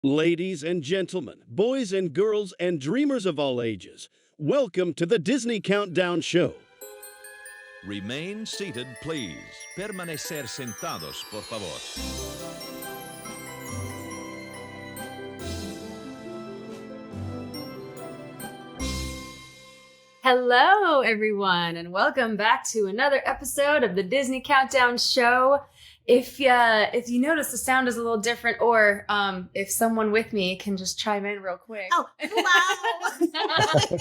Ladies and gentlemen, boys and girls, and dreamers of all ages, welcome to the Disney Countdown Show. Remain seated, please. Permanecer sentados, por favor. Hello, everyone, and welcome back to another episode of the Disney Countdown Show. If you notice the sound is a little different, or if someone with me can just chime in real quick. Oh, hello.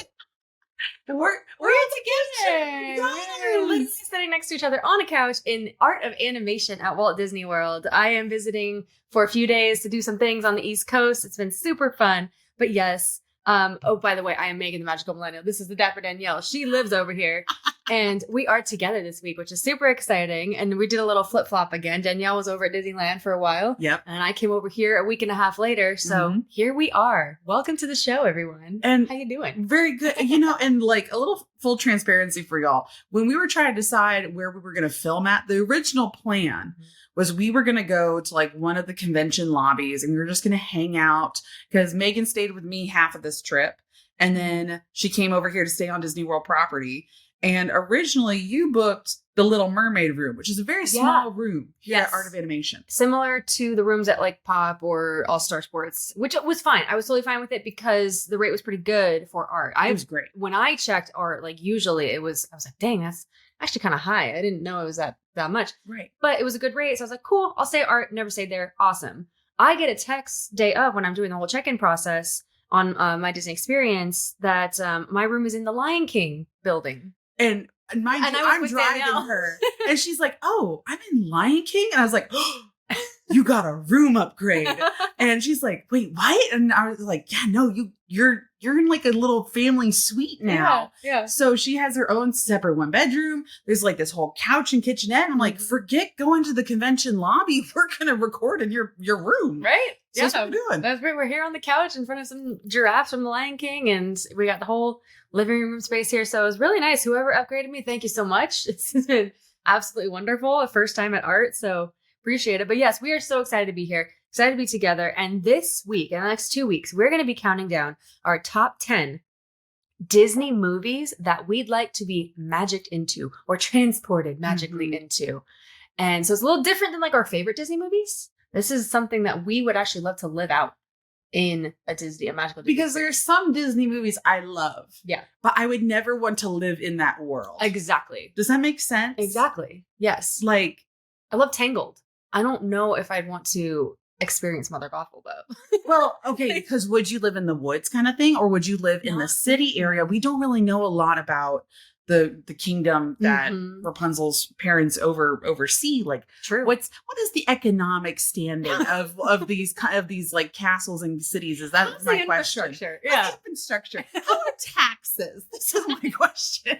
we're together. We're literally sitting next to each other on a couch in Art of Animation at Walt Disney World. I am visiting for a few days to do some things on the East Coast. It's been super fun. But yes, oh, by the way, I am Megan, the Magical Millennial. This is the Dapper Danielle. She lives over here. And we are together this week, which is super exciting. And we did a little flip-flop again. Danielle was over at Disneyland for a while. Yep. And I came over here a week and a half later. So here we are. Welcome to the show, everyone. And how you doing? Very good. And like a little full transparency for y'all. When we were trying to decide where we were going to film at, the original plan was we were going to go to like one of the convention lobbies and we were just going to hang out because Megan stayed with me half of this trip. And then she came over here to stay on Disney World property. And originally you booked the Little Mermaid room, which is a very small room here at Art of Animation. Similar to the rooms at like Pop or All Star Sports, which was fine. I was totally fine with it because the rate was pretty good for art. It was great. When I checked art, like usually I was like, dang, that's actually kind of high. I didn't know it was that much. Right. But it was a good rate. So I was like, cool, I'll stay at art. Never stayed there. Awesome. I get a text day of when I'm doing the whole check-in process on my Disney experience that my room is in the Lion King building. And mind you, I'm driving her. And she's like, oh, I'm in Lion King? And I was like, oh, you got a room upgrade. And she's like, wait, what? And I was like, yeah, no, you're in like a little family suite now. Yeah. So she has her own separate one bedroom. There's like this whole couch and kitchenette. I'm like, forget going to the convention lobby. We're going to record in your room. Right? So that's what we're doing. That's great. We're here on the couch in front of some giraffes from the Lion King, and we got the whole living room space here. So it was really nice. Whoever upgraded me, thank you so much. It's been absolutely wonderful. A first time at art. So appreciate it. But yes, we are so excited to be here. Excited to be together. And this week, in the next 2 weeks, we're going to be counting down our top 10 Disney movies that we'd like to be magicked into or transported magically into. And so it's a little different than like our favorite Disney movies. This is something that we would actually love to live out in a magical Disney. Because there's some Disney movies I love. Yeah. But I would never want to live in that world. Exactly. Does that make sense? Exactly. Yes. Like, I love Tangled. I don't know if I'd want to experience Mother Gothel though. Well, okay, because would you live in the woods kind of thing, or would you live in the city area? We don't really know a lot about the kingdom that Rapunzel's parents oversee. Like, true. What is the economic standing of these like castles and cities? Is that my question? Infrastructure. Yeah. Infrastructure. How are taxes? This is my question.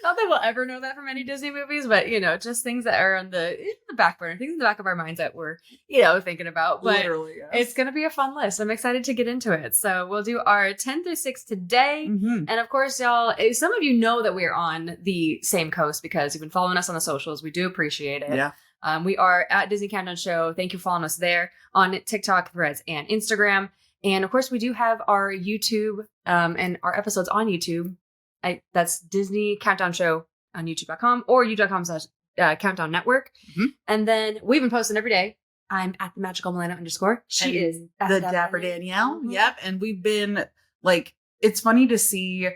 Not that we'll ever know that from any Disney movies, but, just things that are in the back burner, things in the back of our minds that we're, thinking about. But literally, yes. It's going to be a fun list. I'm excited to get into it. So we'll do our 10 through 6 today. And of course, y'all, some of you know that we're on the same coast because you've been following us on the socials. We do appreciate it. Yeah. We are at Disney Countdown Show. Thank you for following us there on TikTok, Threads, and Instagram. And of course, we do have our YouTube and our episodes on YouTube. That's Disney Countdown Show on YouTube.com or youtube.com/Countdown Network. And then we've been posting every day. I'm at the Magical Millennial _ She is at the Dapper Danielle. Yep. And we've been like, it's funny to see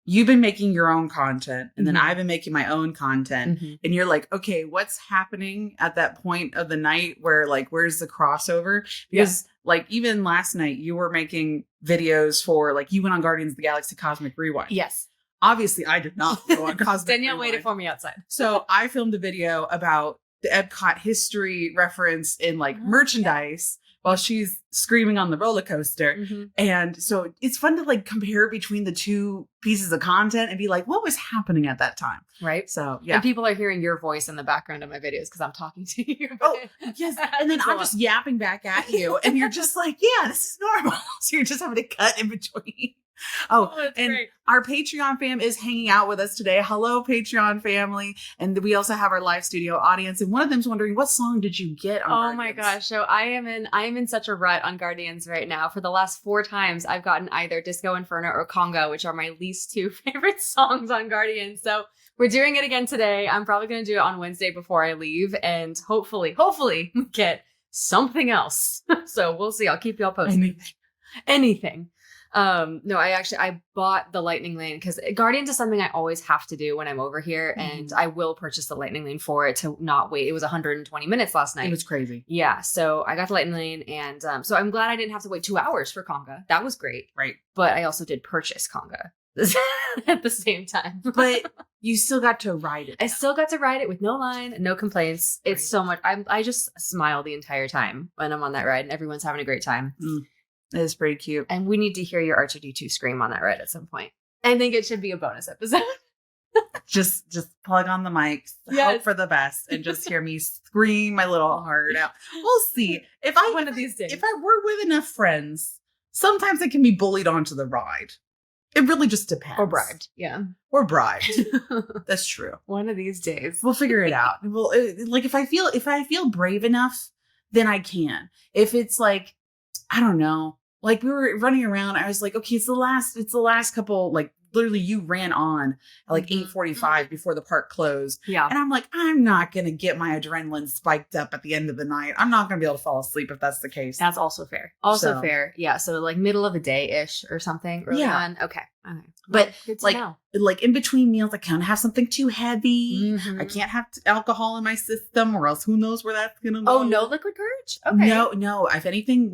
you've been making your own content and then I've been making my own content. And you're like, okay, what's happening at that point of the night where like, where's the crossover? Because like even last night you were making videos for like, you went on Guardians of the Galaxy Cosmic Rewind. Yes. Obviously, I did not go on Cosmic Danielle Rewind. waited for me outside. So I filmed a video about the Epcot history reference in like merchandise while she's screaming on the roller coaster. And so it's fun to like compare between the two pieces of content and be like, what was happening at that time? Right. So, yeah. And people are hearing your voice in the background of my videos because I'm talking to you. Oh, yes. And then I'm just yapping back at you and you're just like, yeah, this is normal. So you're just having to cut in between. that's and great. our Patreon fam is hanging out with us today. Hello, Patreon family. And we also have our live studio audience. And one of them's wondering, what song did you get on Oh my Guardians? gosh. So I am in such a rut on Guardians right now. For the last 4 times, I've gotten either Disco Inferno or Conga, which are my least 2 favorite songs on Guardians. So we're doing it again today. I'm probably going to do it on Wednesday before I leave. And hopefully we get something else. So we'll see. I'll keep y'all posted. Anything. No, I bought the lightning lane because Guardians is something I always have to do when I'm over here, and I will purchase the lightning lane for it to not wait. It was 120 minutes last night. It was crazy. Yeah, so I got the lightning lane, and so I'm glad I didn't have to wait 2 hours for Conga. That was great. Right. But I also did purchase Conga at the same time. But you still got to ride it. I still got to ride it with no line, no complaints. It's so much. I just smile the entire time when I'm on that ride, and everyone's having a great time. It is pretty cute. And we need to hear your R2D2 scream on that ride at some point. I think it should be a bonus episode. just plug on the mics, hope for the best, and just hear me scream my little heart out. We'll see. One of these days. If I were with enough friends, sometimes I can be bullied onto the ride. It really just depends. Or bribed. Yeah. Or bribed. That's true. One of these days. We'll figure it out. Well, like if I feel brave enough, then I can. If it's like, I don't know, like we were running around, I was like, okay, it's the last couple, like literally you ran on at like 8:45 before the park closed. Yeah. And I'm like, I'm not going to get my adrenaline spiked up at the end of the night. I'm not going to be able to fall asleep if that's the case. That's also fair. Fair. Yeah. So like middle of the day-ish or something early on. Okay. But good to know. like in between meals, I can't have something too heavy. Mhm. I can't have alcohol in my system, or else who knows where that's going to go. Oh, no liquid courage? Okay. No. If anything,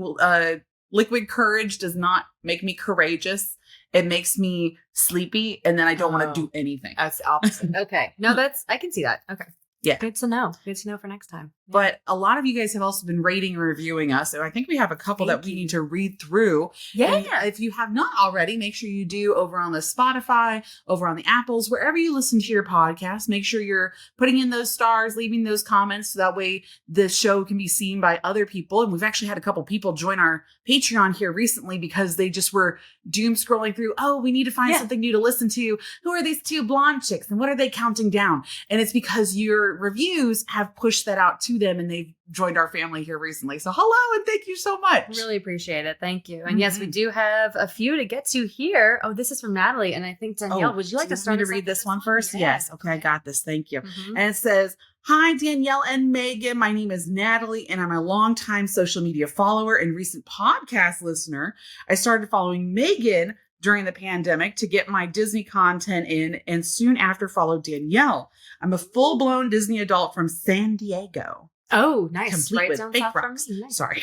liquid courage does not make me courageous. It makes me sleepy, and then I don't want to do anything. That's the opposite. Okay. No, I can see that. Okay. Yeah. Good to know. Good to know for next time. Yeah. But a lot of you guys have also been rating and reviewing us. So I think we have a couple that we need to read through. Yeah. And if you have not already, make sure you do over on the Spotify, over on the Apples, wherever you listen to your podcast. Make sure you're putting in those stars, leaving those comments, so that way the show can be seen by other people. And we've actually had a couple people join our Patreon here recently because they just were doom scrolling through. Oh, we need to find something new to listen to. Who are these 2 blonde chicks? And what are they counting down? And it's because your reviews have pushed that out to them, and they've joined our family here recently. So hello, and thank you so much. Really appreciate it. Thank you. And yes, we do have a few to get to here. Oh, this is from Natalie. And I think Danielle, would you like to start to read this one first? Yes. Okay, I got this. Thank you. Mm-hmm. And it says, "Hi, Danielle and Megan. My name is Natalie, and I'm a longtime social media follower and recent podcast listener. I started following Megan during the pandemic to get my Disney content in, and soon after followed Danielle. I'm a full-blown Disney adult from San Diego. Oh, nice. Complete Right with down fake south from rocks. me. Nice. Sorry.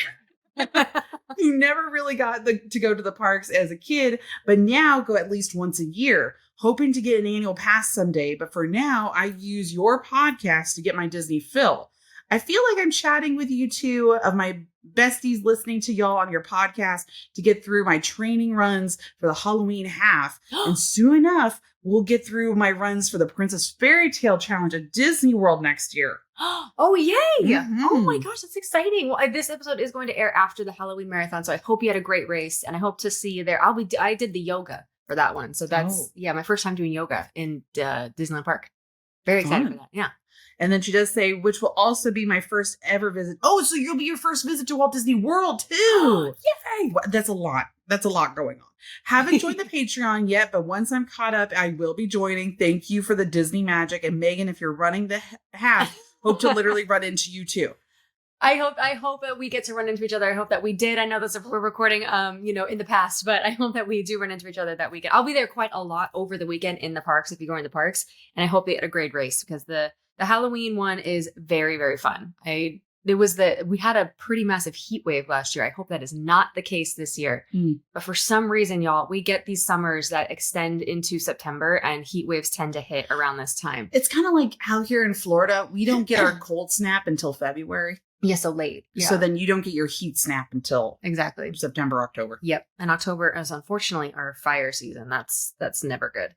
You never really got to go to the parks as a kid, but now go at least once a year. Hoping to get an annual pass someday, but for now, I use your podcast to get my Disney fill. I feel like I'm chatting with you two of my besties listening to y'all on your podcast to get through my training runs for the Halloween half. And soon enough, we'll get through my runs for the Princess Fairy Tale Challenge at Disney World next year." Oh, yay. Mhm. Oh my gosh, that's exciting. Well, this episode is going to air after the Halloween marathon, so I hope you had a great race, and I hope to see you there. I did the yoga for that one. So that's, my first time doing yoga in Disneyland Park. Very excited for that. Yeah. And then she does say, which will also be my first ever visit. Oh, so you'll be your first visit to Walt Disney World too. Yay. That's a lot. That's a lot going on. Haven't joined the Patreon yet, but once I'm caught up, I will be joining. Thank you for the Disney magic. And Megan, if you're running the half, hope to literally run into you too. I hope that we get to run into each other. I hope that we did. I know this we're recording, in the past, but I hope that we do run into each other that weekend. I'll be there quite a lot over the weekend in the parks if you go in the parks, and I hope they get a great race because the Halloween one is very, very fun. We had a pretty massive heat wave last year. I hope that is not the case this year. But for some reason, y'all, we get these summers that extend into September, and heat waves tend to hit around this time. It's kind of like out here in Florida, we don't get our cold snap until February. Yeah, so late. Yeah. So then you don't get your heat snap until exactly September, October. Yep. And October is unfortunately our fire season. That's never good.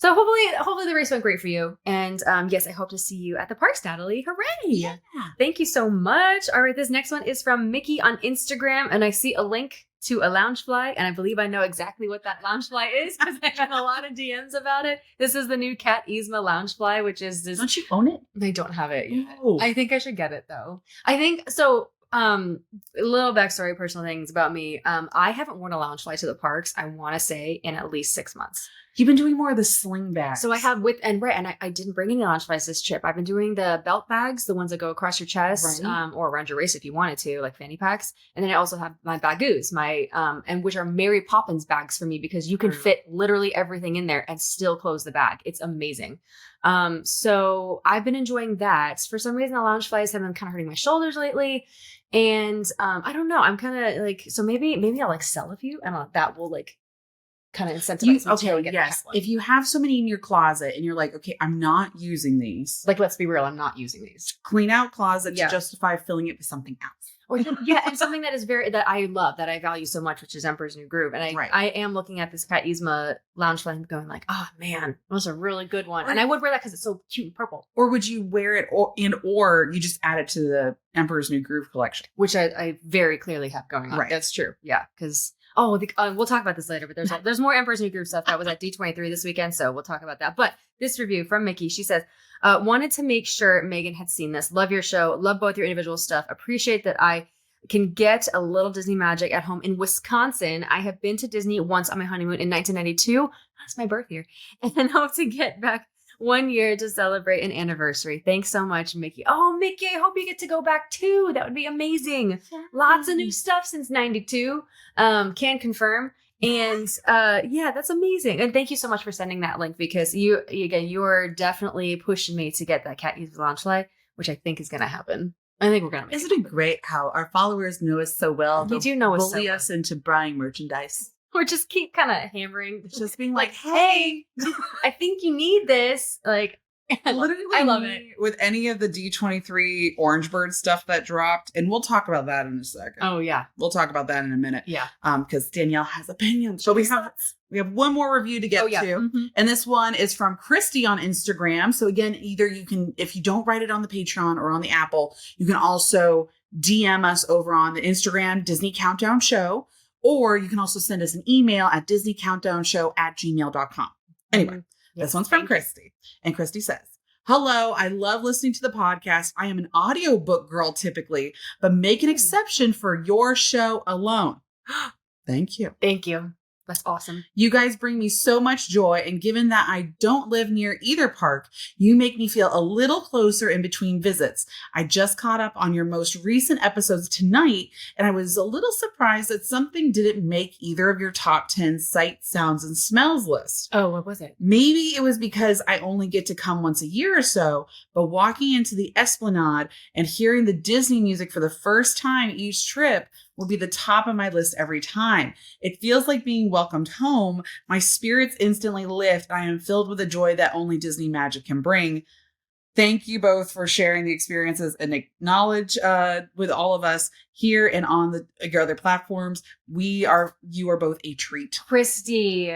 So hopefully the race went great for you. And yes, I hope to see you at the parks, Natalie. Hooray! Yeah. Thank you so much. All right, this next one is from Mickey on Instagram, and I see a link to a loungefly, and I believe I know exactly what that loungefly is because I've had a lot of DMs about it. This is the new Cat Yzma loungefly, which is this. Don't you own it? I don't have it yet. No. I think I should get it though. I think so. A little backstory, personal things about me. I haven't worn a loungefly to the parks, I want to say, in at least 6 months. You've been doing more of the sling bags. So I have I didn't bring any loungeflies this trip. I've been doing the belt bags, the ones that go across your chest, Right. Or around your waist if you wanted to, like fanny packs. And then I also have my bagoos, and which are Mary Poppins bags for me because you can fit literally everything in there and still close the bag. It's amazing. So I've been enjoying that. For some reason, the loungeflies have been kind of hurting my shoulders lately. And I don't know. I'm kind of like, so maybe I'll like sell a few and that will like kind of incentivize me to get yes. one. If you have so many in your closet and you're like, okay, I'm not using these. Like, let's be real, I'm not using these. Clean out closet Yeah. to justify filling it with something else. Or and something that is that I love, that I value so much, which is Emperor's New Groove. And I am looking at this Cat Yzma loungefly and going like, oh man, that was a really good one. And I would wear that because it's so cute and purple. Or would you wear it or you just add it to the Emperor's New Groove collection? Which I very clearly have going on. Right. That's true. Yeah. Because we'll talk about this later, but there's more Emperor's New Groove stuff that was at D23 this weekend, so we'll talk about that. But this review from Mickey, she says, wanted to make sure Megan had seen this. Love your show. Love both your individual stuff. Appreciate that I can get a little Disney magic at home in Wisconsin. I have been to Disney once on my honeymoon in 1992. That's my birth year. And hope to get back 1 year to celebrate an anniversary. Thanks so much, Mickey. Oh, Mickey, I hope you get to go back too. That would be amazing. Lots of new stuff since 92. Can confirm. And yeah, that's amazing. And thank you so much for sending that link because you're definitely pushing me to get that Cat Yzma loungefly, which I think is going to happen. I think we're going to make Isn't it great how our followers know us so well? They do know us so bully well. us into buying merchandise. Or just keep kind of hammering. Just being like, hey, I think you need this. Like, literally, I love it. With any of the D23 Orange Bird stuff that dropped, and we'll talk about that in a second. Oh yeah, we'll talk about that in a minute. Yeah, because Danielle has opinions. So we have one more review to get to, mm-hmm. and this one is from Christy on Instagram. So again, either you can, if you don't write it on the Patreon or on the Apple, you can also DM us over on the Instagram Disney Countdown Show, or you can also send us an email at disneycountdownshow@gmail.com. Anyway. This one's from Christy. And Christy says, hello, I love listening to the podcast. I am an audiobook girl typically, but make an exception for your show alone. Thank you. Thank you. That's awesome. You guys bring me so much joy, and given that I don't live near either park, you make me feel a little closer in between visits. I just caught up on your most recent episodes tonight, and I was a little surprised that something didn't make either of your top 10 sight, sounds, and smells list. Oh, what was it? Maybe it was because I only get to come once a year or so, but walking into the Esplanade and hearing the Disney music for the first time each trip will be the top of my list every time. It feels like being welcomed home. My spirits instantly lift. I am filled with a joy that only Disney magic can bring. Thank you both for sharing the experiences and acknowledge with all of us here and on your other platforms. You are both a treat. Christy,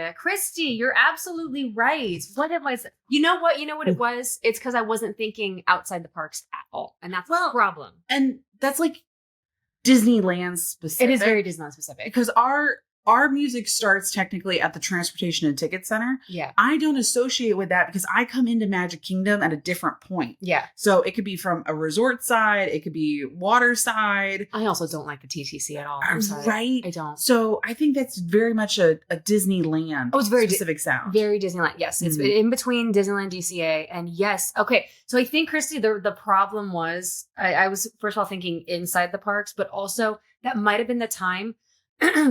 you're absolutely right. What it was, you know what it was? It's because I wasn't thinking outside the parks at all. And that's the problem. And that's like Disneyland specific. It is very Disneyland specific. Because our music starts technically at the Transportation and Ticket Center. Yeah. I don't associate with that because I come into Magic Kingdom at a different point. Yeah. So it could be from a resort side. It could be water side. I also don't like the TTC at all. I'm sorry. Right? I don't. So I think that's very much a Disneyland it's very specific sound. Very Disneyland. Yes. It's in between Disneyland DCA and yes. Okay. So I think, Christy, the problem was I was first of all thinking inside the parks, but also that might have been the time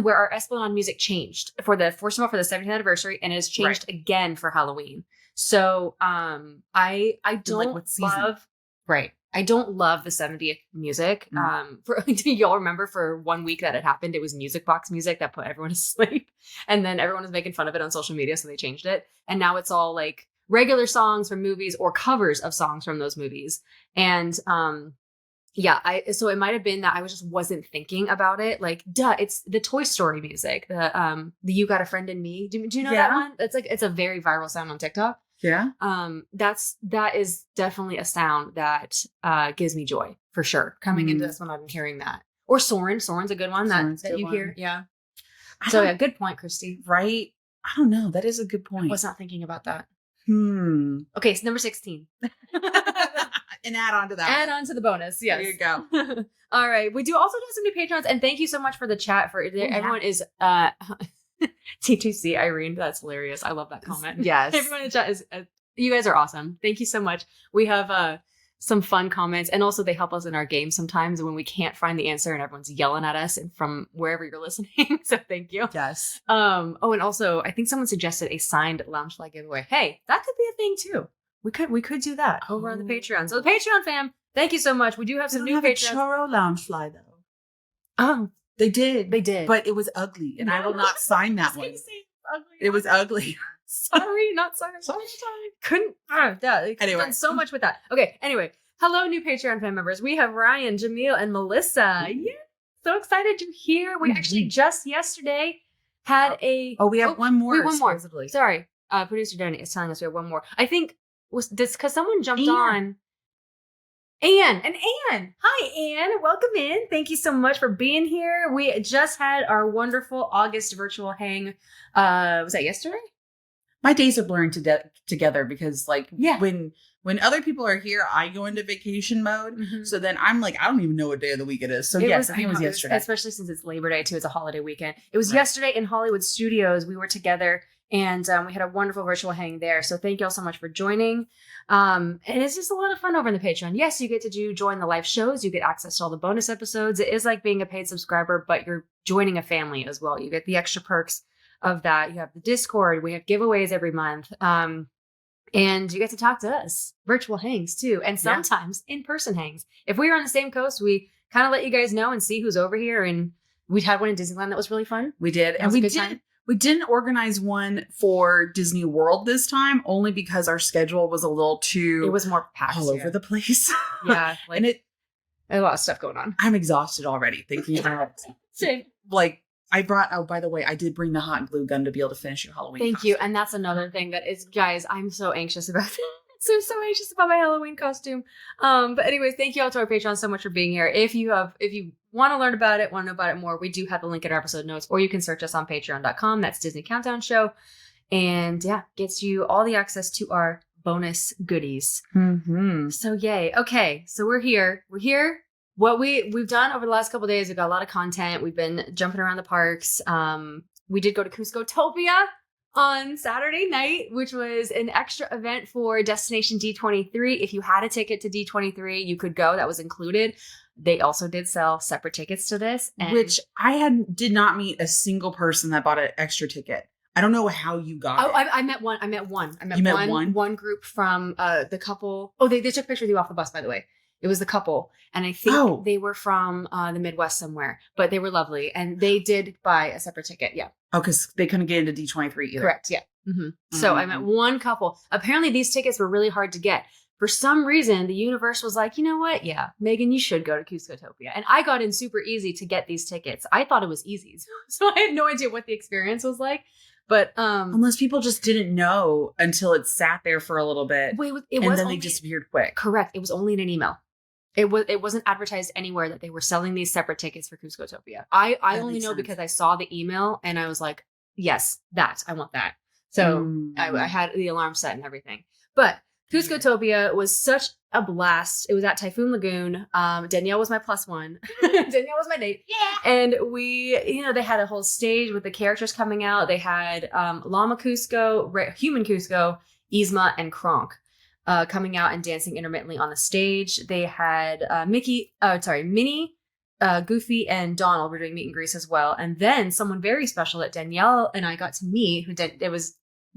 where our Esplanade music changed for the 70th anniversary, and it has changed again for Halloween. So I don't love I don't love the 70th music. Do y'all remember for 1 week that it happened? It was music box music that put everyone to sleep, and then everyone was making fun of it on social media, so they changed it. And now it's all like regular songs from movies or covers of songs from those movies. And So it might have been that I wasn't thinking about it. Like, it's the Toy Story music. The You Got a Friend in Me. Do you know that one? It's a very viral sound on TikTok. Yeah. That is definitely a sound that gives me joy for sure. Coming into this one, I've been hearing that. Or Soren. Soren's a good one that you hear. Yeah. So yeah, good point, Christy. Right? I don't know. That is a good point. I was not thinking about that. Okay, so number 16. And add on to that. Add on to the bonus. Yes. There you go. All right. We do also have some new patrons, and thank you so much for the chat. Everyone is T2C Irene. That's hilarious. I love that comment. Yes. Everyone in the chat is. You guys are awesome. Thank you so much. We have some fun comments, and also they help us in our game sometimes when we can't find the answer and everyone's yelling at us and from wherever you're listening. So thank you. Yes. And also I think someone suggested a signed Loungefly giveaway. Hey, that could be a thing too. We could do that over on the Patreon. So the Patreon fam, thank you so much. We do have some new patrons. Churro Loungefly though. Oh, they did, but it was ugly, and I will not sign that one. It was ugly. Sorry, not sorry. Sorry. Couldn't. Anyway, done so much with that. Okay. Anyway, hello, new Patreon fan members. We have Ryan, Jamil, and Melissa. Yeah, so excited you're here. We actually just yesterday had a. Oh, we have one more. Wait, one more. Sorry, producer Danny is telling us we have one more. I think was this because someone jumped on. Anne. Hi, Anne. Welcome in. Thank you so much for being here. We just had our wonderful August virtual hang. Was that yesterday? My days are blurring together because when other people are here, I go into vacation mode. Mm-hmm. So then I'm like, I don't even know what day of the week it is. So I think it was yesterday. Especially since it's Labor Day too. It's a holiday weekend. It was yesterday in Hollywood Studios. We were together and we had a wonderful virtual hang there. So thank you all so much for joining. And it's just a lot of fun over in the Patreon. Yes, you get to join the live shows. You get access to all the bonus episodes. It is like being a paid subscriber, but you're joining a family as well. You get the extra perks of that. You have the Discord. We have giveaways every month. And you get to talk to us. Virtual hangs too. And sometimes in-person hangs. If we were on the same coast, we kind of let you guys know and see who's over here. And we had one in Disneyland that was really fun. We did. And we didn't organize one for Disney World this time, only because our schedule was a little too... It was more packed. All over the place. Yeah. And it had a lot of stuff going on. I'm exhausted already thinking about it. By the way, I did bring the hot glue gun to be able to finish your Halloween Thank costume. you. And that's another thing that is, guys, I'm so anxious about it. So anxious about my Halloween costume. But anyways, thank you all to our Patreon so much for being here. If you want to learn about it, want to know about it more, we do have the link in our episode notes, or you can search us on patreon.com. That's Disney Countdown Show. And gets you all the access to our bonus goodies. Mm-hmm. So yay. Okay. So we're here. What we've done over the last couple of days, we've got a lot of content. We've been jumping around the parks. We did go to Cuscotopia on Saturday night, which was an extra event for Destination D23. If you had a ticket to D23, you could go. That was included. They also did sell separate tickets to this. Which I did not meet a single person that bought an extra ticket. I don't know how you got it. I met one. You met one? One group from the couple. Oh, they took a picture with you off the bus, by the way. It was the couple. And I think they were from the Midwest somewhere. But they were lovely. And they did buy a separate ticket. Yeah. Oh, because they couldn't get into D23 either. Correct. Yeah. Mm-hmm. So I met one couple. Apparently, these tickets were really hard to get. For some reason, the universe was like, you know what? Yeah, Megan, you should go to Cuscotopia. And I got in super easy to get these tickets. I thought it was easy. So I had no idea what the experience was like. But unless people just didn't know until it sat there for a little bit. They disappeared quick. Correct. It was only in an email. It wasn't advertised anywhere that they were selling these separate tickets for Cuscotopia. I only know because I saw the email and I was like, yes, I want that. So I had the alarm set and everything. But Cuscotopia was such a blast. It was at Typhoon Lagoon. Danielle was my plus one. Danielle was my date. Yeah. And they had a whole stage with the characters coming out. They had Llama Cusco, Human Cusco, Yzma, and Kronk coming out and dancing intermittently on the stage. They had Minnie, Goofy, and Donald were doing meet and greets as well. And then someone very special that Danielle and I got to meet,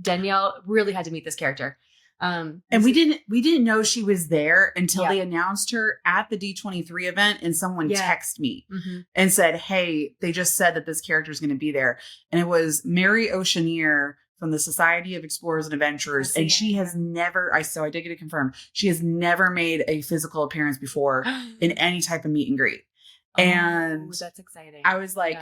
Danielle really had to meet this character. And we didn't know she was there until they announced her at the D23 event, and someone texted me and said, hey, they just said that this character is going to be there. And it was Mary Oceaneer from the Society of Explorers and Adventurers, and she has never. So I did get it confirmed. She has never made a physical appearance before in any type of meet and greet. And that's exciting. I was like,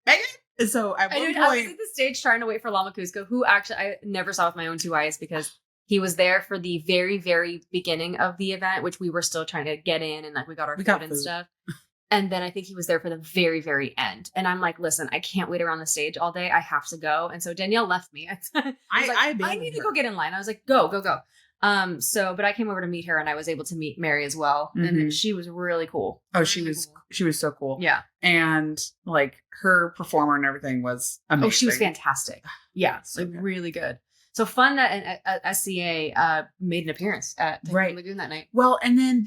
Megan. And so at one point, I was at the stage trying to wait for Llama Cusco, who actually I never saw with my own 2 eyes because he was there for the very, very beginning of the event, which we were still trying to get in and like we got our food and stuff. And then I think he was there for the very, very end. And I'm like, listen, I can't wait around the stage all day. I have to go. And so Danielle left me. I need to go get in line. I was like, go. But I came over to meet her and I was able to meet Mary as well. Mm-hmm. And she was really cool. Oh, she was so cool. Yeah. And like her performer and everything was amazing. Oh, she was fantastic. Yeah. So like, really good. So fun that SCA made an appearance at Typhoon Lagoon that night. Well, and then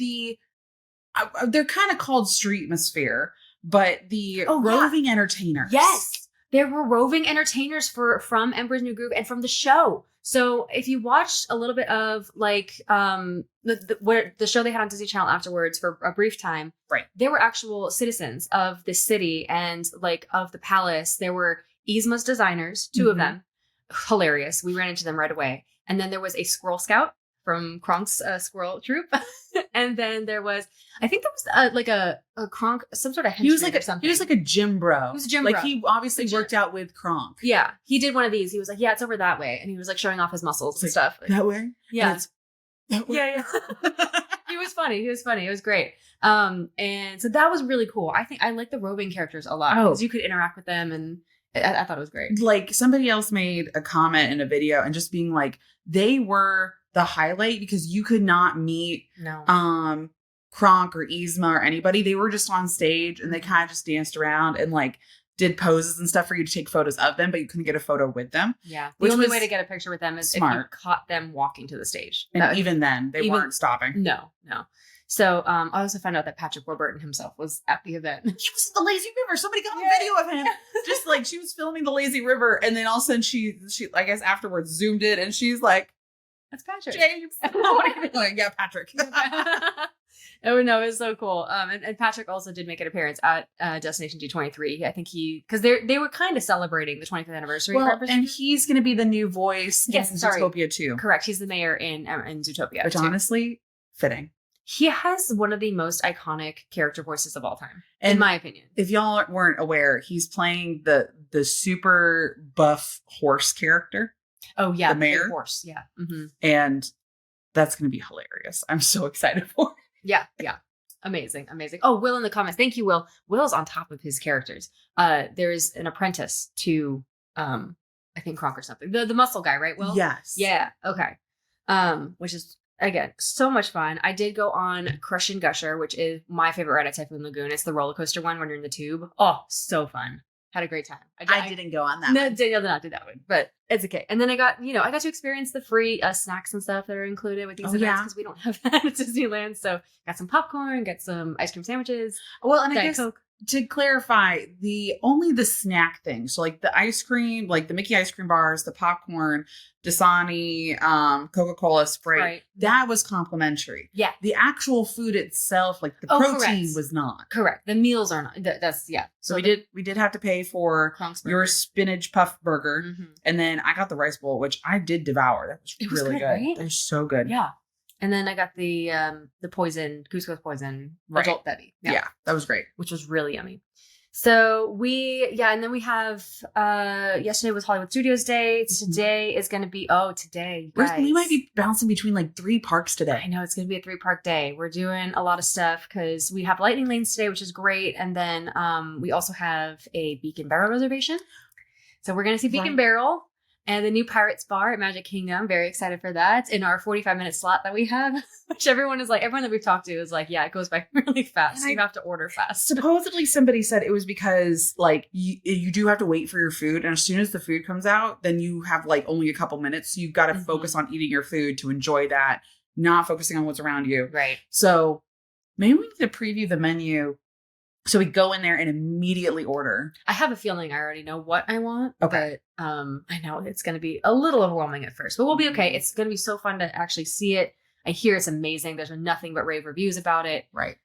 they're kind of called street atmosphere, but the roving entertainers. Yes. There were roving entertainers from Emperor's New Groove and from the show. So if you watched a little bit of like the show they had on Disney Channel afterwards for a brief time, right? There were actual citizens of the city and like of the palace. There were Yzma's designers, 2 of them. Hilarious. We ran into them right away. And then there was a Squirrel Scout from Kronk's Squirrel Troop. And then there was, I think there was like a Kronk, some sort of henchman or something. He was like a gym bro. He was a gym bro. Like he obviously worked out with Kronk. Yeah. He did one of these. He was like, yeah, it's over that way. And he was like showing off his muscles and stuff. That way? Yeah. That way? Yeah. He was funny. It was great. And so that was really cool. I think I like the roving characters a lot because you could interact with them and I thought it was great. Like somebody else made a comment in a video and just being like, they were the highlight because you could not meet Kronk or Yzma or anybody. They were just on stage and they kind of just danced around and like did poses and stuff for you to take photos of them, but you couldn't get a photo with them. Yeah. The only way to get a picture with them is if you caught them walking to the stage. And even then, they weren't stopping. No. So I also found out that Patrick Warburton himself was at the event. He was in the Lazy River. Somebody got a video of him. Just like she was filming the Lazy River. And then all of a sudden she I guess afterwards zoomed in and she's like, that's Patrick. James. What are you doing? Yeah, Patrick. Oh, no, it was so cool. And Patrick also did make an appearance at Destination D23. I think because they were kind of celebrating the 25th anniversary. Well, and he's going to be the new voice in Zootopia too. Correct. He's the mayor in Zootopia. Which honestly, fitting. He has one of the most iconic character voices of all time, in my opinion. If y'all weren't aware, he's playing the super buff horse character. Oh, yeah. The mayor. Horse. Yeah. Mm-hmm. And that's going to be hilarious. I'm so excited for it. Yeah. Amazing. Oh, Will in the comments. Thank you, Will. Will's on top of his characters. There's an apprentice to, I think Kronk or something. The muscle guy, right, Will? Yes. Yeah. Okay. Which is, again, so much fun. I did go on Crush and Gusher, which is my favorite ride at Typhoon Lagoon. It's the roller coaster one when you're in the tube. Oh, so fun. Had a great time. I didn't go on that. No, Danielle did not do that one, but it's okay. And then I got to experience the free snacks and stuff that are included with these events because we don't have that at Disneyland. So got some popcorn, got some ice cream sandwiches. Well, and I guess Coke. To clarify, only the snack things. So like the ice cream, like the Mickey ice cream bars, the popcorn, Dasani, Coca-Cola, Sprite, that was complimentary. Yeah. The actual food itself, like the protein was not. Correct. The meals are not. That's So we did have to pay for your spinach puff burger. Mm-hmm. And then I got the rice bowl, which I did devour. That was really good. Right? They're so good. Yeah. And then I got the poison, Cusco's poison adult bevy. Yeah, that was great. Which was really yummy. So and then we have, yesterday was Hollywood Studios Day. Today is going to be, today. We might be bouncing between like 3 parks today. I know, it's going to be a 3-park day. We're doing a lot of stuff because we have Lightning Lanes today, which is great. And then we also have a Beacon Barrel reservation. So we're going to see Beacon Barrel. And the new Pirates Bar at Magic Kingdom. Very excited for that in our 45-minute slot that we have, which everyone that we've talked to is like, yeah, it goes by really fast. You have to order fast. Supposedly somebody said it was because like you do have to wait for your food. And as soon as the food comes out, then you have like only a couple minutes. So you've got to focus on eating your food to enjoy that, not focusing on what's around you. Right. So maybe we need to preview the menu. So we go in there and immediately order. I have a feeling I already know what I want. Okay. But I know it's going to be a little overwhelming at first, but we'll be okay. It's going to be so fun to actually see it. I hear it's amazing. There's nothing but rave reviews about it. Right.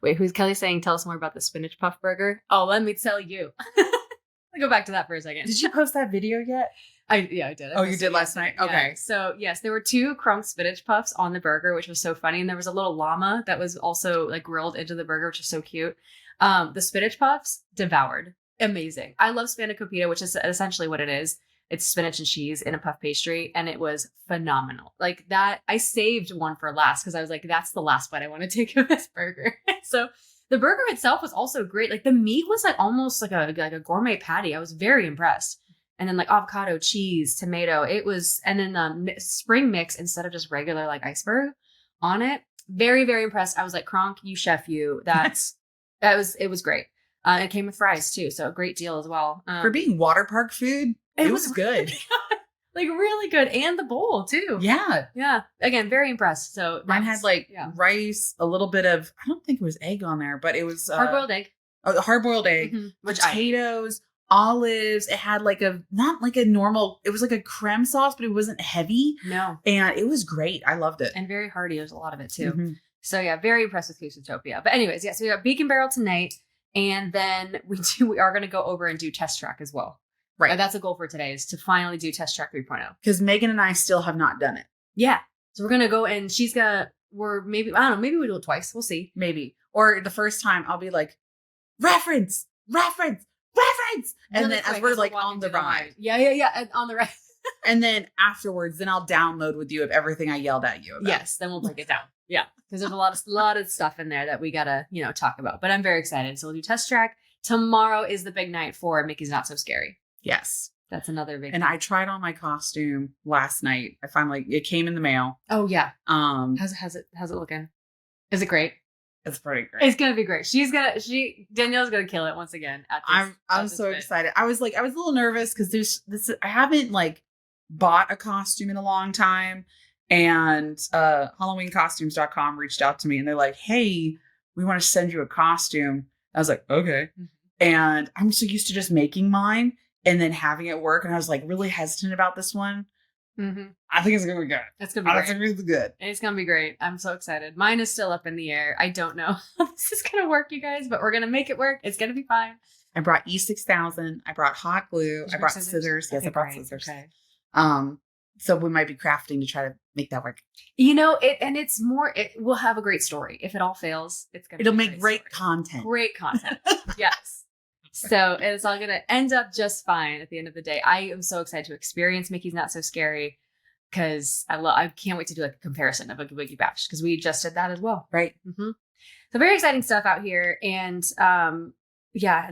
Wait, who's Kelly saying? Tell us more about the spinach puff burger. Oh, let me tell you. go back to that for a second. Did you post that video yet? I did. I Oh, you posted did it last night? yesterday. Okay. Yeah. So yes, there were 2 crunk spinach puffs on the burger, which was so funny. And there was a little llama that was also like grilled into the burger, which is so cute. The spinach puffs devoured. Amazing. I love spanakopita, which is essentially what it is. It's spinach and cheese in a puff pastry, and it was phenomenal. Like that, I saved one for last because I was like, that's the last bite I want to take of this burger. So the burger itself was also great. Like the meat was like almost like a gourmet patty. I was very impressed. And then like avocado, cheese, tomato. It was, and then spring mix instead of just regular like iceberg on it. Very, very impressed. I was like, Kronk, you chef, you. It was great. It came with fries too, so a great deal as well. For being water park food, it was good. Like really good. And the bowl too. Yeah. Yeah. Again, very impressed. So Mine had like rice, a little bit of, I don't think it was egg on there, but it was hard-boiled egg. Hard-boiled egg, potatoes, olives. It had like not like a normal, it was like a creme sauce, but it wasn't heavy. No. And it was great. I loved it. And very hearty. There's a lot of it too. Mm-hmm. So yeah, very impressed with Cuscotopia. But anyways, so we got Beacon Barrel tonight. And then we are going to go over and do Test Track as well. Right. That's a goal for today, is to finally do Test Track 3.0. Because Megan and I still have not done it. Yeah. So we're going to go, and maybe, I don't know, maybe we do it twice. We'll see. Maybe. Or the first time I'll be like, reference. And then as we're like on the ride. Yeah. And on the ride. And then afterwards, then I'll download with you of everything I yelled at you about. Yes. Then we'll break it down. Yeah. Because there's a lot of stuff in there that we got to, talk about. But I'm very excited. So we'll do Test Track. Tomorrow is the big night for Mickey's Not So Scary. Yes. That's another big And thing. I tried on my costume last night. I finally, it came in the mail. Oh yeah. How's it looking? Is it great? It's pretty great. It's gonna be great. Danielle's gonna kill it once again. I'm so excited. I was a little nervous because I haven't like bought a costume in a long time. And HalloweenCostumes.com reached out to me and they're like, hey, we want to send you a costume. I was like, okay. Mm-hmm. And I'm so used to just making mine and then having it work. And I was like really hesitant about this one. Mm-hmm. I think it's going to be good. It's going to be great. It's really good. It's going to be great. I'm so excited. Mine is still up in the air. I don't know how this is going to work, you guys, but we're going to make it work. It's going to be fine. I brought E6000. I brought hot glue. I brought scissors. Yes, I brought scissors. Okay. So we might be crafting to try to make that work. It will have a great story. If it all fails, it'll make great content. Great content. Yes. So it's all going to end up just fine at the end of the day. I am so excited to experience Mickey's Not So Scary because I can't wait to do like a comparison of a Wiggy Bash because we just did that as well. Right. Mm-hmm. So very exciting stuff out here. And and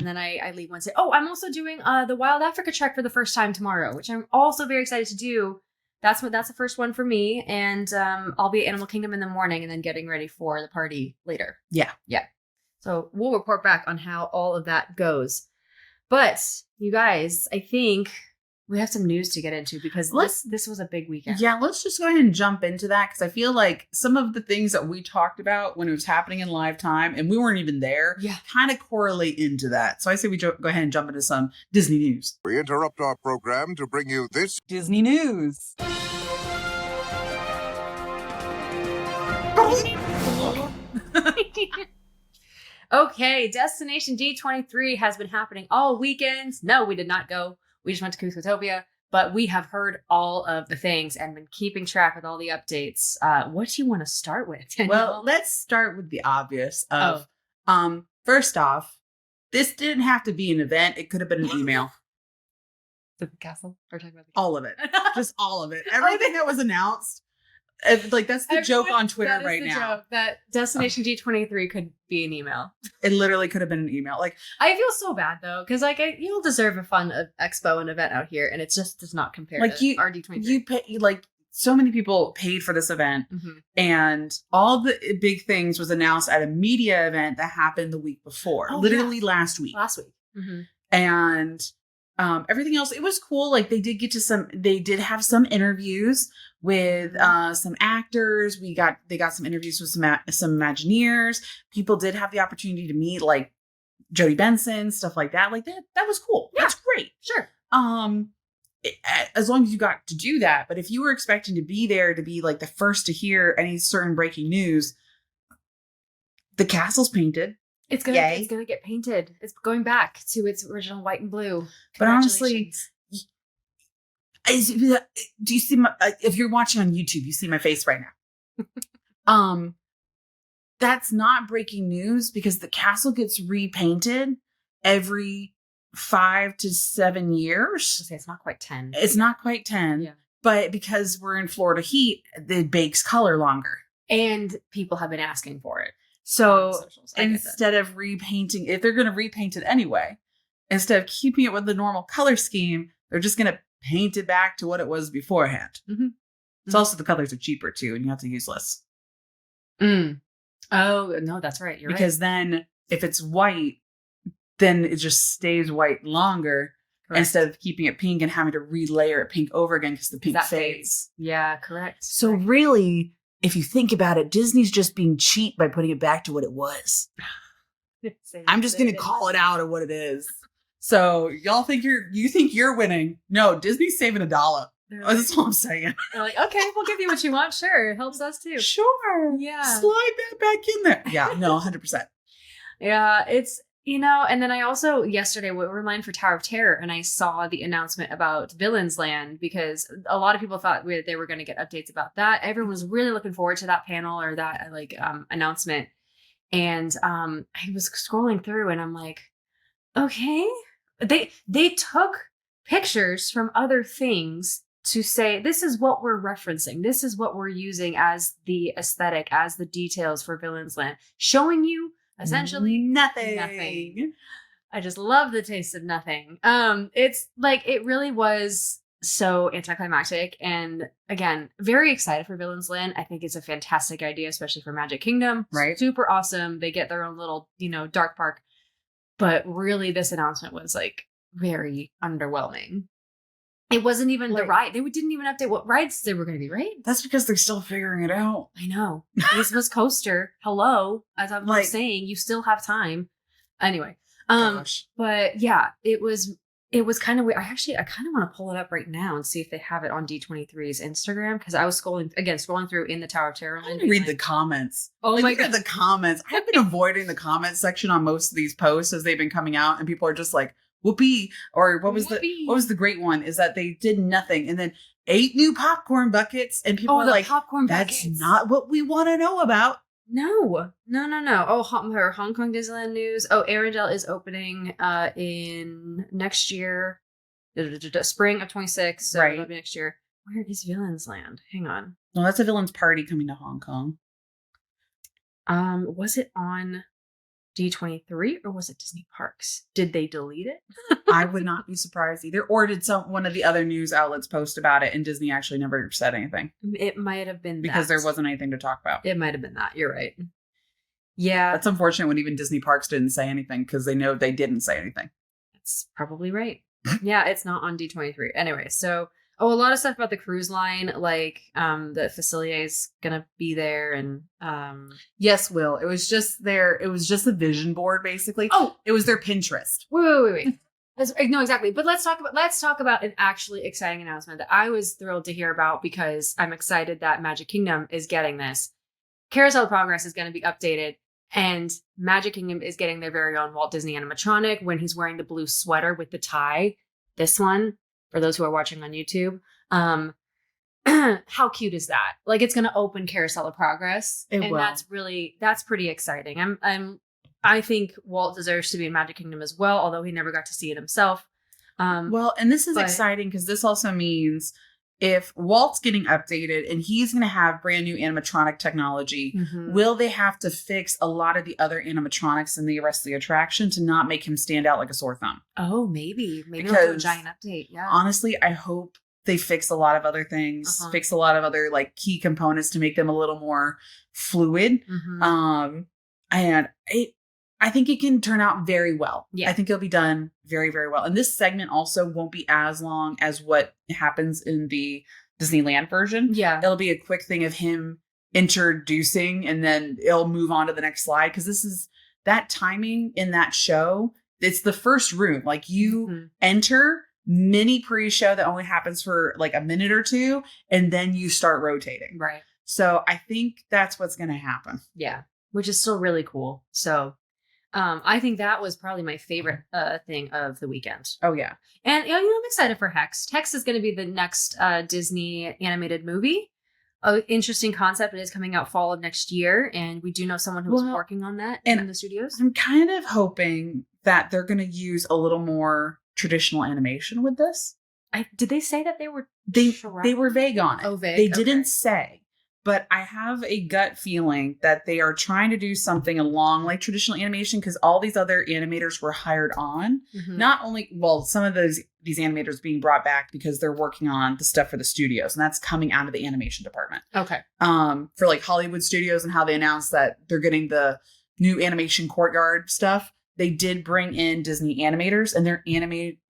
then I leave Wednesday. Oh, I'm also doing the Wild Africa trek for the first time tomorrow, which I'm also very excited to do. That's the first one for me. And I'll be at Animal Kingdom in the morning and then getting ready for the party later. Yeah. Yeah. So we'll report back on how all of that goes. But you guys, I think we have some news to get into because this was a big weekend. Yeah, let's just go ahead and jump into that because I feel like some of the things that we talked about when it was happening in live time and we weren't even there kind of correlate into that. So I say we go ahead and jump into some Disney news. We interrupt our program to bring you this Disney news. Okay, Destination D23 has been happening all weekend. No, we did not go. We just went to Cuscotopia, but we have heard all of the things and been keeping track with all the updates. What do you want to start with, Danielle? Well, let's start with the obvious of, first off, this didn't have to be an event. It could have been an email. The castle? Or talking about the castle? All of it. Just all of it. Everything that was announced. That's the joke on Twitter right now. Joke, that Destination D23 could be an email. It literally could have been an email. Like, I feel so bad though, because you'll deserve a fun expo and event out here, and it just does not compare to RD23. You pay so many people paid for this event, and all the big things was announced at a media event that happened the week before, last week. Mm-hmm. And everything else, it was cool. Like they did have some interviews with some actors. They got some interviews with some Imagineers. People did have the opportunity to meet like Jodie Benson, stuff like that. Like that was cool. Yeah. That's great. Sure. As long as you got to do that. But if you were expecting to be there to be like the first to hear any certain breaking news, the castle's painted. It's gonna get painted. It's going back to its original white and blue. But honestly, do you see my? If you're watching on YouTube, you see my face right now. That's not breaking news because the castle gets repainted every 5 to 7 years. It's not quite 10. It's not quite 10. Yeah. But because we're in Florida heat, it bakes color longer. And people have been asking for it. So instead of repainting, if they're going to repaint it anyway, instead of keeping it with the normal color scheme, they're just going to paint it back to what it was beforehand. Mm-hmm. It's also the colors are cheaper too, and you have to use less. Oh, no, that's right. You're because then if it's white, then it just stays white longer. Correct. Instead of keeping it pink and having to relayer it pink over again because the pink fades. Yeah, correct. So really, if you think about it, Disney's just being cheap by putting it back to what it was. I'm just going to call it out of what it is. So y'all think you're winning. No, Disney's saving $1. That's all I'm saying. They're like, okay, we'll give you what you want. Sure. It helps us too. Sure. Yeah. Slide that back in there. Yeah, no, 100%. Yeah, it's, and then I also, yesterday, we were in line for Tower of Terror, and I saw the announcement about Villains Land, because a lot of people thought they were going to get updates about that. Everyone was really looking forward to that panel or that announcement. And I was scrolling through and I'm like, okay. They took pictures from other things to say, this is what we're referencing. This is what we're using as the aesthetic, as the details for Villains Land, showing you essentially nothing. I just love the taste of nothing. It's like, it really was so anticlimactic, and again, very excited for Villains Land. I think it's a fantastic idea, especially for Magic Kingdom. Right. Super awesome. They get their own little, dark park. But really, this announcement was like very underwhelming. It wasn't even the ride. They didn't even update what rides they were going to be, right? That's because they're still figuring it out. I know. This was coaster. Hello. As I'm saying, you still have time. Anyway. But yeah, it was kind of weird. I kind of want to pull it up right now and see if they have it on D23's Instagram, because I was scrolling through in the Tower of Terror. Read the comments. Oh my God. Look at the comments. I've been avoiding the comment section on most of these posts as they've been coming out, and people are just like, whoopee, or what was the great one is that they did nothing and then 8 new popcorn buckets, and people are like, popcorn buckets. That's not what we want to know about. No. Oh, her Hong Kong Disneyland news. Oh, Arendelle is opening in next year, spring of 26. So it'll be next year. Where is Villains Land? Hang on. No, that's a Villains Party coming to Hong Kong. Was it on D23 or was it Disney Parks? Did they delete it? I would not be surprised either. Or did one of the other news outlets post about it and Disney actually never said anything? It might have been because there wasn't anything to talk about. It might have been that. You're right. Yeah. That's unfortunate when even Disney Parks didn't say anything, because they know they didn't say anything. That's probably right. Yeah, it's not on D23. Anyway, so a lot of stuff about the cruise line, like that Facilier is gonna be there, and yes, Will. It was just a vision board, basically. Oh, it was their Pinterest. Wait. No, exactly. But let's talk about an actually exciting announcement that I was thrilled to hear about, because I'm excited that Magic Kingdom is getting this. Carousel of Progress is going to be updated, and Magic Kingdom is getting their very own Walt Disney animatronic when he's wearing the blue sweater with the tie. This one, for those who are watching on YouTube. How cute is that? Like, it's going to open Carousel of Progress. That's pretty exciting. I think Walt deserves to be in Magic Kingdom as well, although he never got to see it himself. And this is exciting because this also means if Walt's getting updated and he's going to have brand new animatronic technology, will they have to fix a lot of the other animatronics in the rest of the attraction to not make him stand out like a sore thumb? Oh, maybe they'll do a giant update. Yeah. Honestly, I hope they fix a lot of other things, fix a lot of other like key components to make them a little more fluid. And I think it can turn out very well. Yeah. I think it'll be done very, very well. And this segment also won't be as long as what happens in the Disneyland version. Yeah. It'll be a quick thing of him introducing, and then it'll move on to the next slide. Because this is that timing in that show. It's the first room. Like, you enter mini pre-show that only happens for like a minute or two, and then you start rotating. Right. So I think that's what's going to happen. Yeah. Which is still really cool. So I think that was probably my favorite thing of the weekend. Oh yeah. And I'm excited for Hex. Hex is going to be the next Disney animated movie. Interesting concept. It is coming out fall of next year, and we do know someone who's working on that in the studios. I'm kind of hoping that they're going to use a little more traditional animation with this. Did they say that they were? They were vague on it. Oh, vague. They didn't say, but I have a gut feeling that they are trying to do something along like traditional animation because all these other animators were hired on. Mm-hmm. Not only, some of these animators being brought back because they're working on the stuff for the studios, and that's coming out of the animation department. Okay. For like Hollywood Studios and how they announced that they're getting the new animation courtyard stuff, they did bring in Disney animators, and they're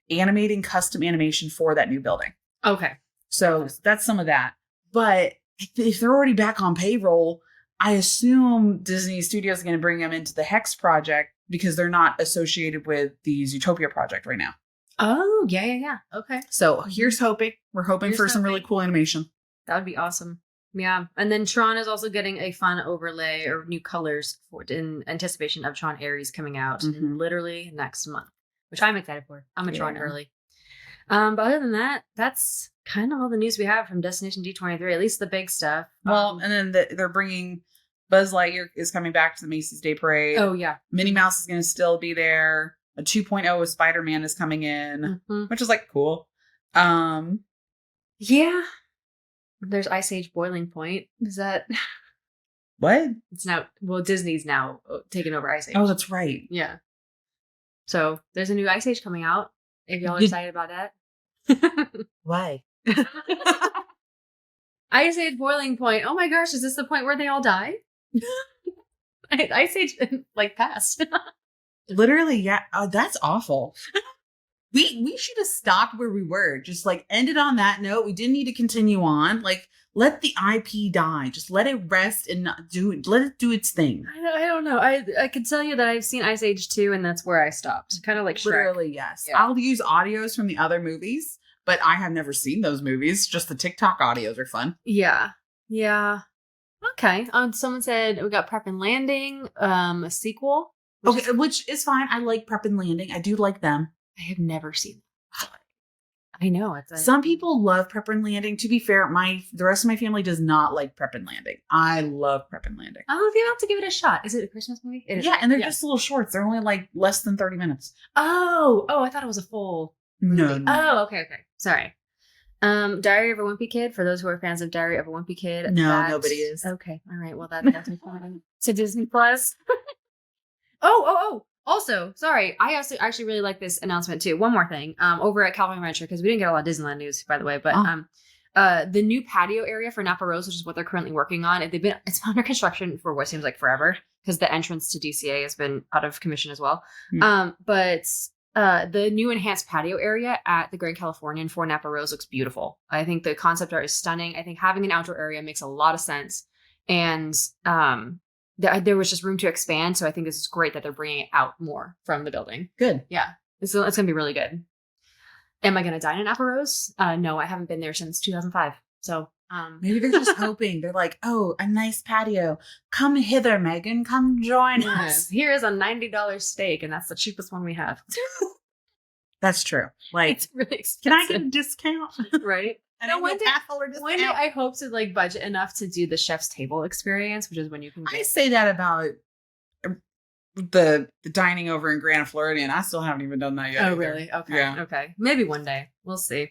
animating custom animation for that new building. Okay. So that's some of that. But if they're already back on payroll, I assume Disney Studios is going to bring them into the Hex project because they're not associated with the Zootopia project right now. Oh, yeah. Okay. So here's hoping. We're hoping for some really cool animation. That would be awesome. Yeah. And then Tron is also getting a fun overlay or new colors in anticipation of Tron Ares coming out in literally next month, which I'm excited for. I'm a Tron early. But other than that, that's kind of all the news we have from Destination D23, at least the big stuff. Well, and then they're bringing Buzz Lightyear is coming back to the Macy's Day Parade. Oh, yeah. Minnie Mouse is going to still be there. A 2.0 of Spider-Man is coming in, which is like cool. Yeah. There's Ice Age Boiling Point. Is that... What? It's now... Well, Disney's now taking over Ice Age. Oh, that's right. Yeah. So there's a new Ice Age coming out. If y'all are excited about that. Why? Ice Age Boiling Point. Oh my gosh, is this the point where they all die? Ice Age passed. Literally, yeah. That's awful. We should have stopped where we were. Just ended on that note. We didn't need to continue on. Let the IP die. Just let it rest and not let it do its thing. I don't know. I could tell you that I've seen Ice Age 2 and that's where I stopped. Kind of like Shrek. Literally, yes. Yeah. I'll use audios from the other movies, but I have never seen those movies. Just the TikTok audios are fun. Yeah. Yeah. Okay. Someone said we got Prep and Landing, a sequel. Which is fine. I like Prep and Landing. I do like them. I have never seen them. I know. Some people love Prep and Landing. To be fair, the rest of my family does not like Prep and Landing. I love Prep and Landing. Oh, you have to give it a shot. Is it a Christmas movie? Yeah, and they're just little shorts. They're only less than 30 minutes. Oh, I thought it was a full movie. No. Oh, okay. Sorry. Diary of a Wimpy Kid. For those who are fans of Diary of a Wimpy Kid. No, nobody is. Okay. All right. Well, that's important. To Disney Plus. Oh. Also, sorry, I also actually really like this announcement too. One more thing, over at California Adventure, because we didn't get a lot of Disneyland news, by the way, but the new patio area for Napa Rose, which is what they're currently working on, it's been under construction for what seems like forever, because the entrance to DCA has been out of commission as well. But the new enhanced patio area at the Grand Californian for Napa Rose looks beautiful. I think the concept art is stunning. I think having an outdoor area makes a lot of sense, and there was just room to expand. So I think this is great that they're bringing it out more from the building. Good. Yeah. It's going to be really good. Am I going to dine in Napa Rose? No, I haven't been there since 2005. So maybe they're just hoping. They're like, oh, a nice patio. Come hither, Megan. Come join us. Here is a $90 steak, and that's the cheapest one we have. That's true. It's really expensive. Can I get a discount? Right. And one day I hope to budget enough to do the chef's table experience, which is when you can I say that about the dining over in Grand Floridian. I still haven't even done that yet. Oh, either. really? Okay. Yeah. Okay. Maybe one day. We'll see.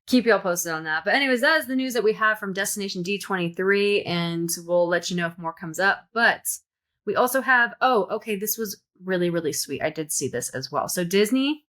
Keep y'all posted on that. But anyways, that is the news that we have from Destination D23, and we'll let you know if more comes up. But we also have, this was really, really sweet. I did see this as well. So Disney,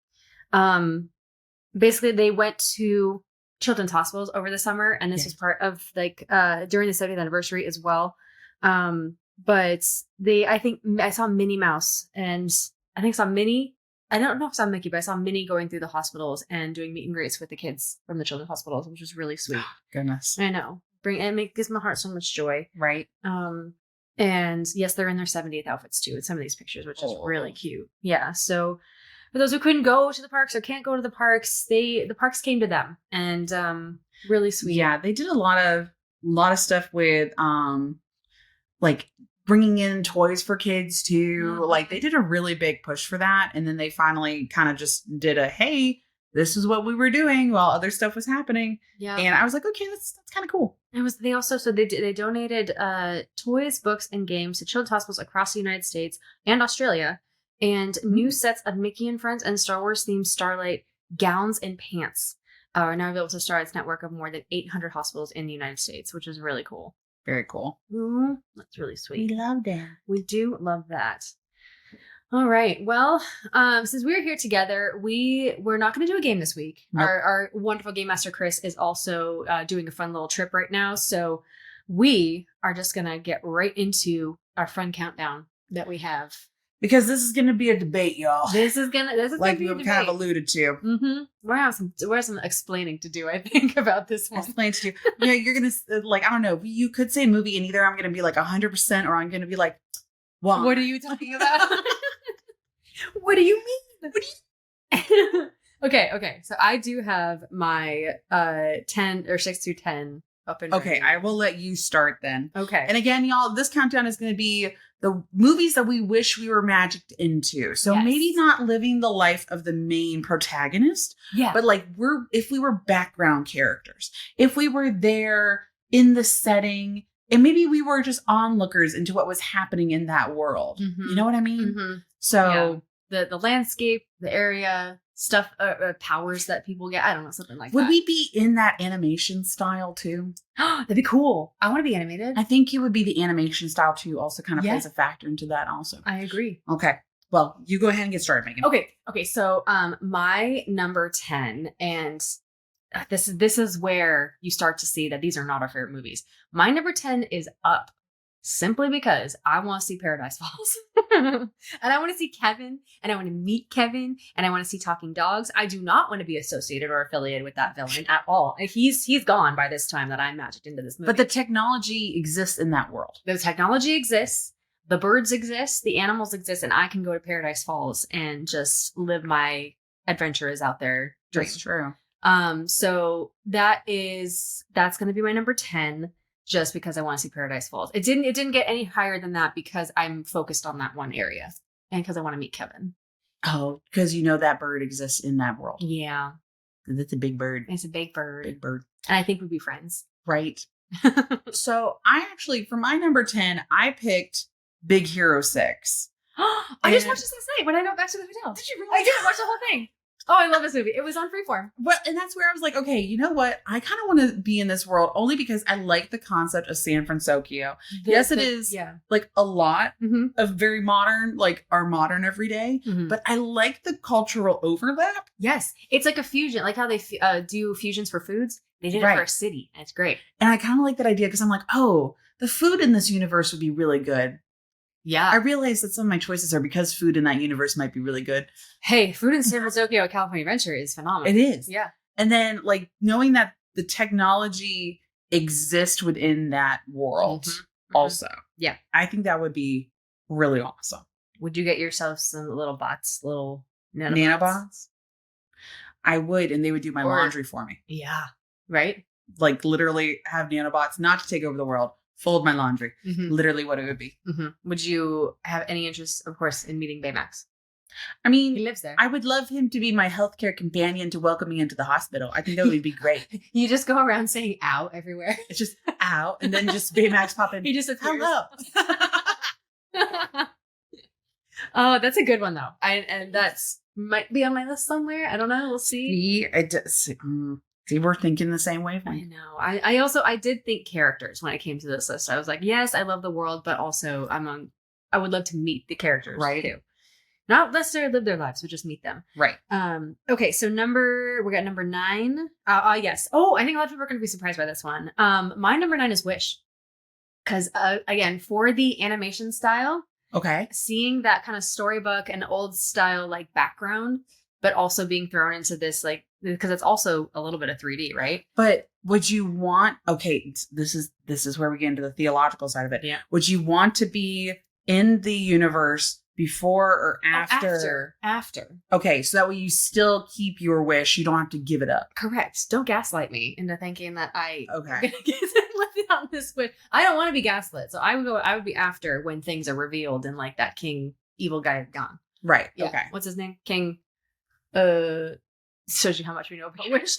basically they went to children's hospitals over the summer, and this was part of during the 70th anniversary as well. But I saw Minnie Mouse, and I think I saw Minnie. I don't know if I saw Mickey, but I saw Minnie going through the hospitals and doing meet and greets with the kids from the children's hospitals, which was really sweet. Goodness. I know. Gives my heart so much joy. Right. And yes, they're in their 70th outfits too in some of these pictures, which is really cute. Yeah. So for those who couldn't go to the parks or can't go to the parks, the parks came to them, and really sweet. Yeah, they did a lot of stuff with bringing in toys for kids too. Like they did a really big push for that. And then they finally kind of just did a, hey, this is what we were doing while other stuff was happening. Yeah. And I was like, okay, that's kind of cool. They also they donated toys, books, and games to children's hospitals across the United States and Australia, and new sets of Mickey and Friends and Star Wars themed Starlight gowns and pants are now available to Starlight's network of more than 800 hospitals in the United States, which is really cool. Very cool. That's really sweet. We love that. We do love that. All right. Well, since we're here together, we're not going to do a game this week. Nope. Our wonderful game master Chris is also doing a fun little trip right now, so we are just going to get right into our fun countdown that we have. Because this is going to be a debate, y'all. This is like gonna be we a debate. kind of alluded to. Mm-hmm. We have some explaining to do, I think, about this one. Explain to you. Yeah, you're going to, like, I don't know. You could say movie and either I'm going to be like 100% or I'm going to be like, why? What are you talking about? What do you mean? What do you Okay. So I do have my 10 or 6 through 10 up and Okay, ready. I will let you start then. Okay. And again, y'all, this countdown is going to be the movies that we wish we were magicked into. So Yes. maybe not living the life of the main protagonist, yeah. but like if we were background characters, if we were there in the setting, and maybe we were just onlookers into what was happening in that world. Mhm. You know what I mean? Mhm. So the landscape, the area, stuff, powers that people get. I don't know, something like would that. we be in that animation style too? That'd be cool. I want to be animated. I think you would be the animation style too. Also kind of Yeah. plays a factor into that also. I agree. Okay. Well, you go ahead and get started, Megan. Okay. So, my number 10, and this is where you start to see that these are not our favorite movies. My number 10 is Up, simply because I want to see Paradise Falls, and I want to see Kevin, and I want to meet Kevin, and I want to see talking dogs. I do not want to be associated or affiliated with that villain at all. He's gone by this time that I'm magicked into this movie. But the technology exists in that world. The technology exists, the birds exist, the animals exist, and I can go to Paradise Falls and just live my adventures out there. Dream. That's true. So that's going to be my number 10, just because I want to see Paradise Falls. It didn't get any higher than that because I'm focused on that one area and because I want to meet Kevin. Oh, because you know that bird exists in that world. Yeah. It's a big bird. It's a big bird. Big bird. And I think we'd be friends. Right. So I actually, for my number 10, I picked Big Hero 6. I just watched this last night when I got back to the hotel. Did you really? I did watch the whole thing. Oh, I love this movie. It was on Freeform. Well, and that's where I was like, okay, you know what? I kind of want to be in this world only because I like the concept of San Francisco. Yes, it is. Yeah. Like a lot Mm-hmm. of very modern, like our modern everyday. Mm-hmm. But I like the cultural overlap. Yes. It's like a fusion, like how they do fusions for foods. They did it Right. for a city. And it's great. And I kind of like that idea because I'm like, oh, the food in this universe would be really good. Yeah. I realize that some of my choices are because food in that universe might be really good. Hey, food in San Francisco, California Adventure is phenomenal. It is. Yeah. And then like knowing that the technology exists within that world Mhm. also. Yeah. I think that would be really awesome. Would you get yourself some little bots, little nanobots? Nanobots? I would, and they would do my Or- laundry for me. Yeah. Right? Like literally have nanobots, not to take over the world, fold my laundry. Mm-hmm. Literally what it would be. Mm-hmm. Would you have any interest, of course, in meeting Baymax? I mean, He lives there. I would love him to be my healthcare companion to welcome me into the hospital. I think that would be great. You just go around saying "ow" everywhere. It's just ow, and then just Baymax pop in. He just appears. Hello. Oh, that's a good one though. And that's might be on my list somewhere. I don't know. We'll see. See, we're thinking the same way. I know. I also did think characters when it came to this list. I was like, yes, I love the world, but also I would love to meet the characters Right. too. Not necessarily live their lives, but just meet them. Right. Okay, so we got number 9. Yes. Oh, I think a lot of people are going to be surprised by this one. My number 9 is Wish. Because again, for the animation style, Okay. seeing that kind of storybook and old style like background, but also being thrown into this like, because it's also a little bit of 3D, right? But would you want, okay, this is where we get into the theological side of it. Yeah. Would you want to be in the universe before or after? After. Okay, so that way you still keep your wish. You don't have to give it up. Correct. Don't gaslight me into thinking that I Okay. am gonna get left on this wish. I don't want to be gaslit, so I would be after when things are revealed and like that king evil guy is gone. Right. Yeah. Okay. What's his name? King. Shows you how much we know about wish.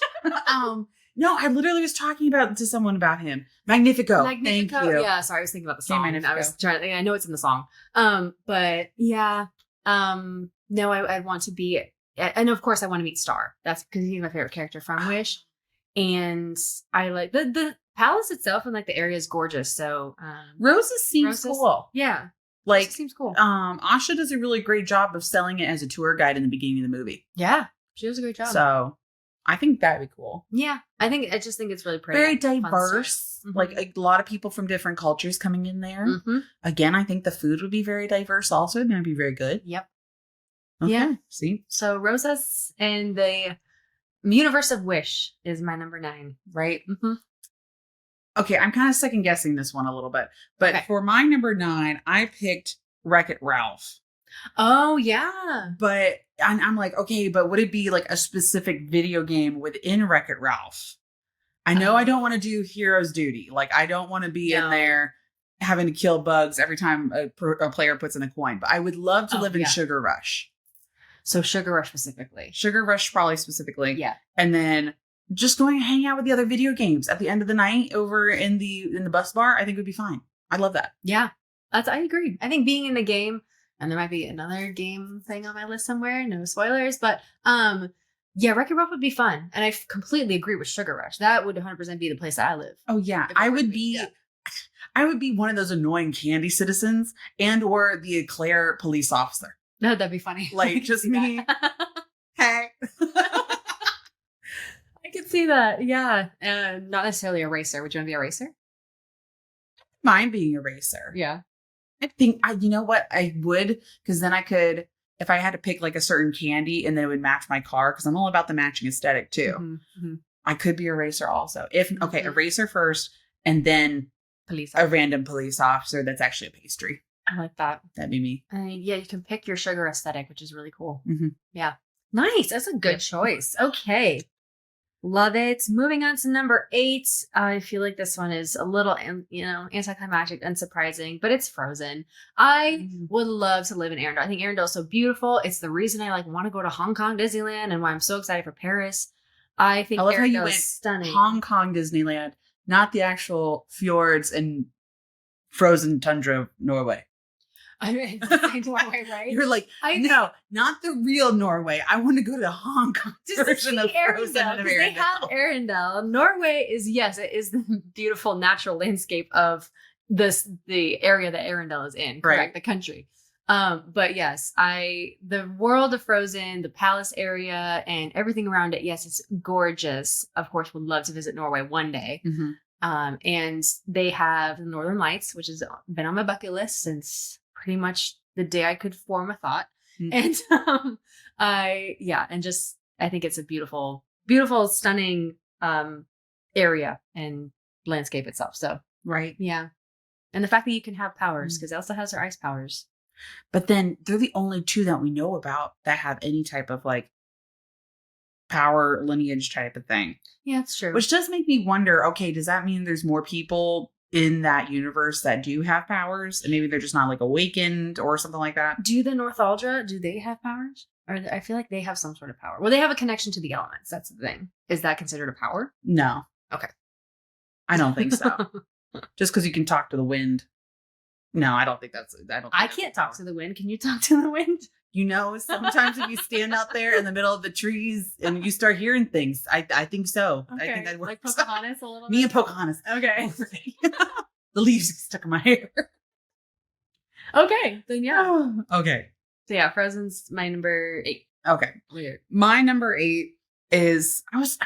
No, I literally was talking to someone about him. Magnifico. Thank you. Yeah, sorry, I was thinking about the King song. Magnifico. I was trying to, I know it's in the song. But yeah. No, I'd want to be, and of course I want to meet Star. That's because he's my favorite character from Wish. And I like the palace itself, and like the area is gorgeous. So Rosa seems cool. Yeah. Like Rosa seems cool. Asha does a really great job of selling it as a tour guide in the beginning of the movie. Yeah. She does a great job. So I think that'd be cool. Yeah. I just think it's really pretty. Very Fun diverse. stuff. Like a lot of people from different cultures coming in there. Mm-hmm. Again, I think the food would be very diverse also. It would be very good. Yep. Okay. Yeah. See? So Rosa's and the universe of Wish is my number 9. Right? Mm-hmm. Okay, I'm kind of second guessing this one a little bit. But Okay. for my number 9, I picked Wreck-It Ralph. Oh, yeah. But I'm like, okay, but would it be like a specific video game within Wreck-It Ralph? I know I don't want to do Hero's Duty. Like, I don't want to be in there having to kill bugs every time a player puts in a coin. But I would love to live in Sugar Rush. So Sugar Rush specifically. Sugar Rush probably specifically. Yeah. And then just going and hang out with the other video games at the end of the night over in the bus bar, I think would be fine. I love that. Yeah. I agree. I think being in a game, and there might be another game thing on my list somewhere, no spoilers, but yeah, Wreck-It Ralph would be fun. And I completely agree with Sugar Rush. That would 100% be the place that I live. Oh yeah. If it I were would me, be yeah. I would be one of those annoying candy citizens and or the Eclair police officer. No, that'd be funny. Like, I could just see me. that. Hey. I could see that. Yeah. Not necessarily a racer. Would you want to be a racer? Mind being a racer. Yeah. I think you know what? I would, because then I could, if I had to pick like a certain candy and then it would match my car, because I'm all about the matching aesthetic too. Mm-hmm. I could be a racer also. A racer first and then Police a random police officer that's actually a pastry. I like that. That'd be me. Yeah, you can pick your sugar aesthetic, which is really cool. Mm-hmm. Yeah. Nice. That's a good choice. Okay. Love it. Moving on to number 8. I feel like this one is a little, anticlimactic, unsurprising, but it's Frozen. I would love to live in Arendelle. I think Arendelle is so beautiful. It's the reason I want to go to Hong Kong Disneyland and why I'm so excited for Paris. I think I love how you Arendelle went is stunning. Hong Kong Disneyland, not the actual fjords and frozen tundra of Norway. I mean, it's Norway, right? You're like, no, not the real Norway. I want to go to Hong Kong. Just to see Arendelle, because they have Arendelle. Norway is, it is the beautiful natural landscape of the area that Arendelle is in, correct? Right. The country. But yes, the world of Frozen, the palace area, and everything around it, yes, it's gorgeous. Of course, would love to visit Norway one day. Mm-hmm. And they have the Northern Lights, which has been on my bucket list since pretty much the day I could form a thought. Mm-hmm. And I think it's a beautiful, beautiful, stunning area and landscape itself. So right. Yeah. And the fact that you can have powers, because Elsa has her ice powers. But then they're the only 2 that we know about that have any type of power lineage type of thing. Yeah, that's true. Which does make me wonder, okay, does that mean there's more people in that universe that do have powers and maybe they're just not awakened or something like that? Do the Northuldra, do they have powers? Or I feel like they have some sort of power. Well, they have a connection to the elements. That's the thing. Is that considered a power? No. Okay. I don't think so. Just because you can talk to the wind. No, I don't think that's. I can't talk to the wind. Can you talk to the wind? Sometimes if you stand out there in the middle of the trees and you start hearing things, I think so. Okay. I think that works. Like Pocahontas a little bit? Me and Pocahontas. Okay. The leaves stuck in my hair. Okay. Then yeah. Okay. So yeah, Frozen's my number 8. Okay. Weird. My number 8 is I was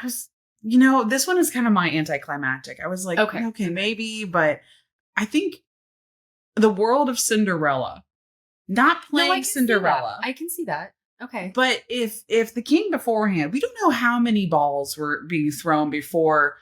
this one is kind of my anticlimactic. I was like, okay, maybe, but I think the world of Cinderella. Not playing Cinderella. I can see that. Okay. But if the king beforehand, we don't know how many balls were being thrown before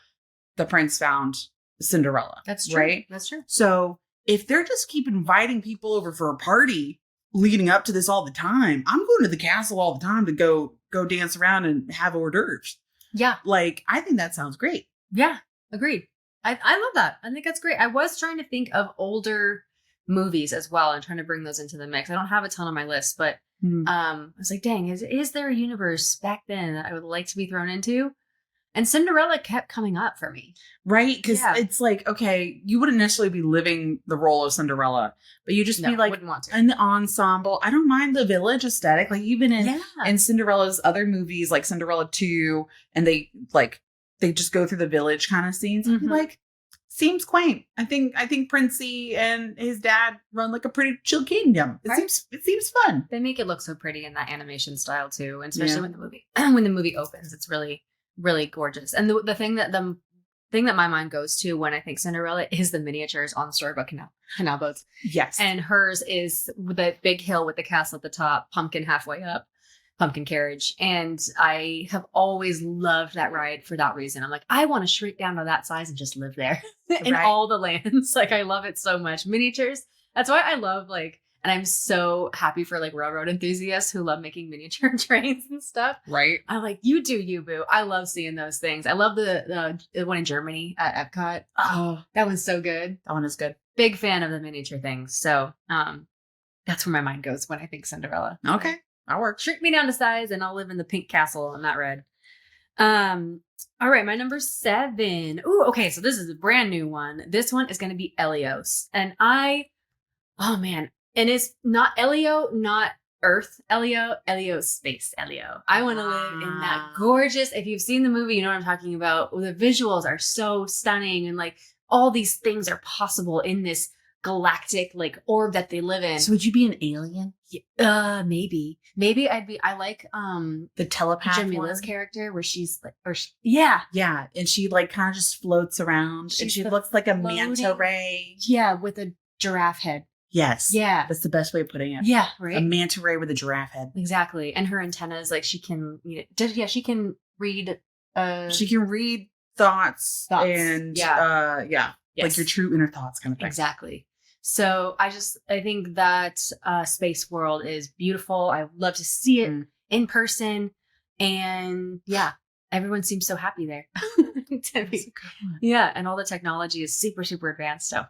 the prince found Cinderella. That's true. Right? That's true. So if they're just keep inviting people over for a party leading up to this all the time. I'm going to the castle all the time to go dance around and have hors d'oeuvres. Yeah. Like, I think that sounds great. Yeah. Agreed. I love that. I think that's great. I was trying to think of older movies as well and trying to bring those into the mix. I don't have a ton on my list, but I was like, dang, is there a universe back then that I would like to be thrown into? And Cinderella kept coming up for me. Right? Because it's like, okay, you wouldn't necessarily be living the role of Cinderella, but you just be like wouldn't want to. an ensemble. I don't mind the village aesthetic. Like even in Cinderella's other movies, like Cinderella 2, and they just go through the village kind of scenes. I'd be like, seems quaint. I think Princey and his dad run like a pretty chill kingdom. It seems fun. They make it look so pretty in that animation style too, and especially when the movie opens, it's really, really gorgeous. And the thing that my mind goes to when I think Cinderella is the miniatures on Storybook canal boats. Yes. And hers is the big hill with the castle at the top, pumpkin halfway up, pumpkin carriage. And I have always loved that ride for that reason. I'm like, I want to shrink down to that size and just live there in all the lands. Like, I love it so much. Miniatures. That's why I love and I'm so happy for railroad enthusiasts who love making miniature trains and stuff. Right. I'm like, you do you, boo. I love seeing those things. I love the one in Germany at Epcot. Oh, that one's so good. That one is good. Big fan of the miniature things. So that's where my mind goes when I think Cinderella. Okay. That works. Shrink me down to size and I'll live in the pink castle and not red. All right, my number 7. Ooh, okay, so this is a brand new one. This one is going to be Elios. And and it's not Elio, not Earth Elio, space Elio. I want to live in that gorgeous, if you've seen the movie, you know what I'm talking about. The visuals are so stunning and all these things are possible in this galactic orb that they live in. So would you be an alien? Maybe I like the telepath Jamila's character where she's yeah, and she kind of just floats around and she looks like a manta ray. Yeah, with a giraffe head. Yes. Yeah. That's the best way of putting it. Yeah, right. A manta ray with a giraffe head. Exactly. And her antennas, she can she can read she can read thoughts. And Yes. Like your true inner thoughts kind of thing. Exactly. So I think that space world is beautiful. I love to see it in person. And everyone seems so happy there. Yeah. And all the technology is super, super advanced. So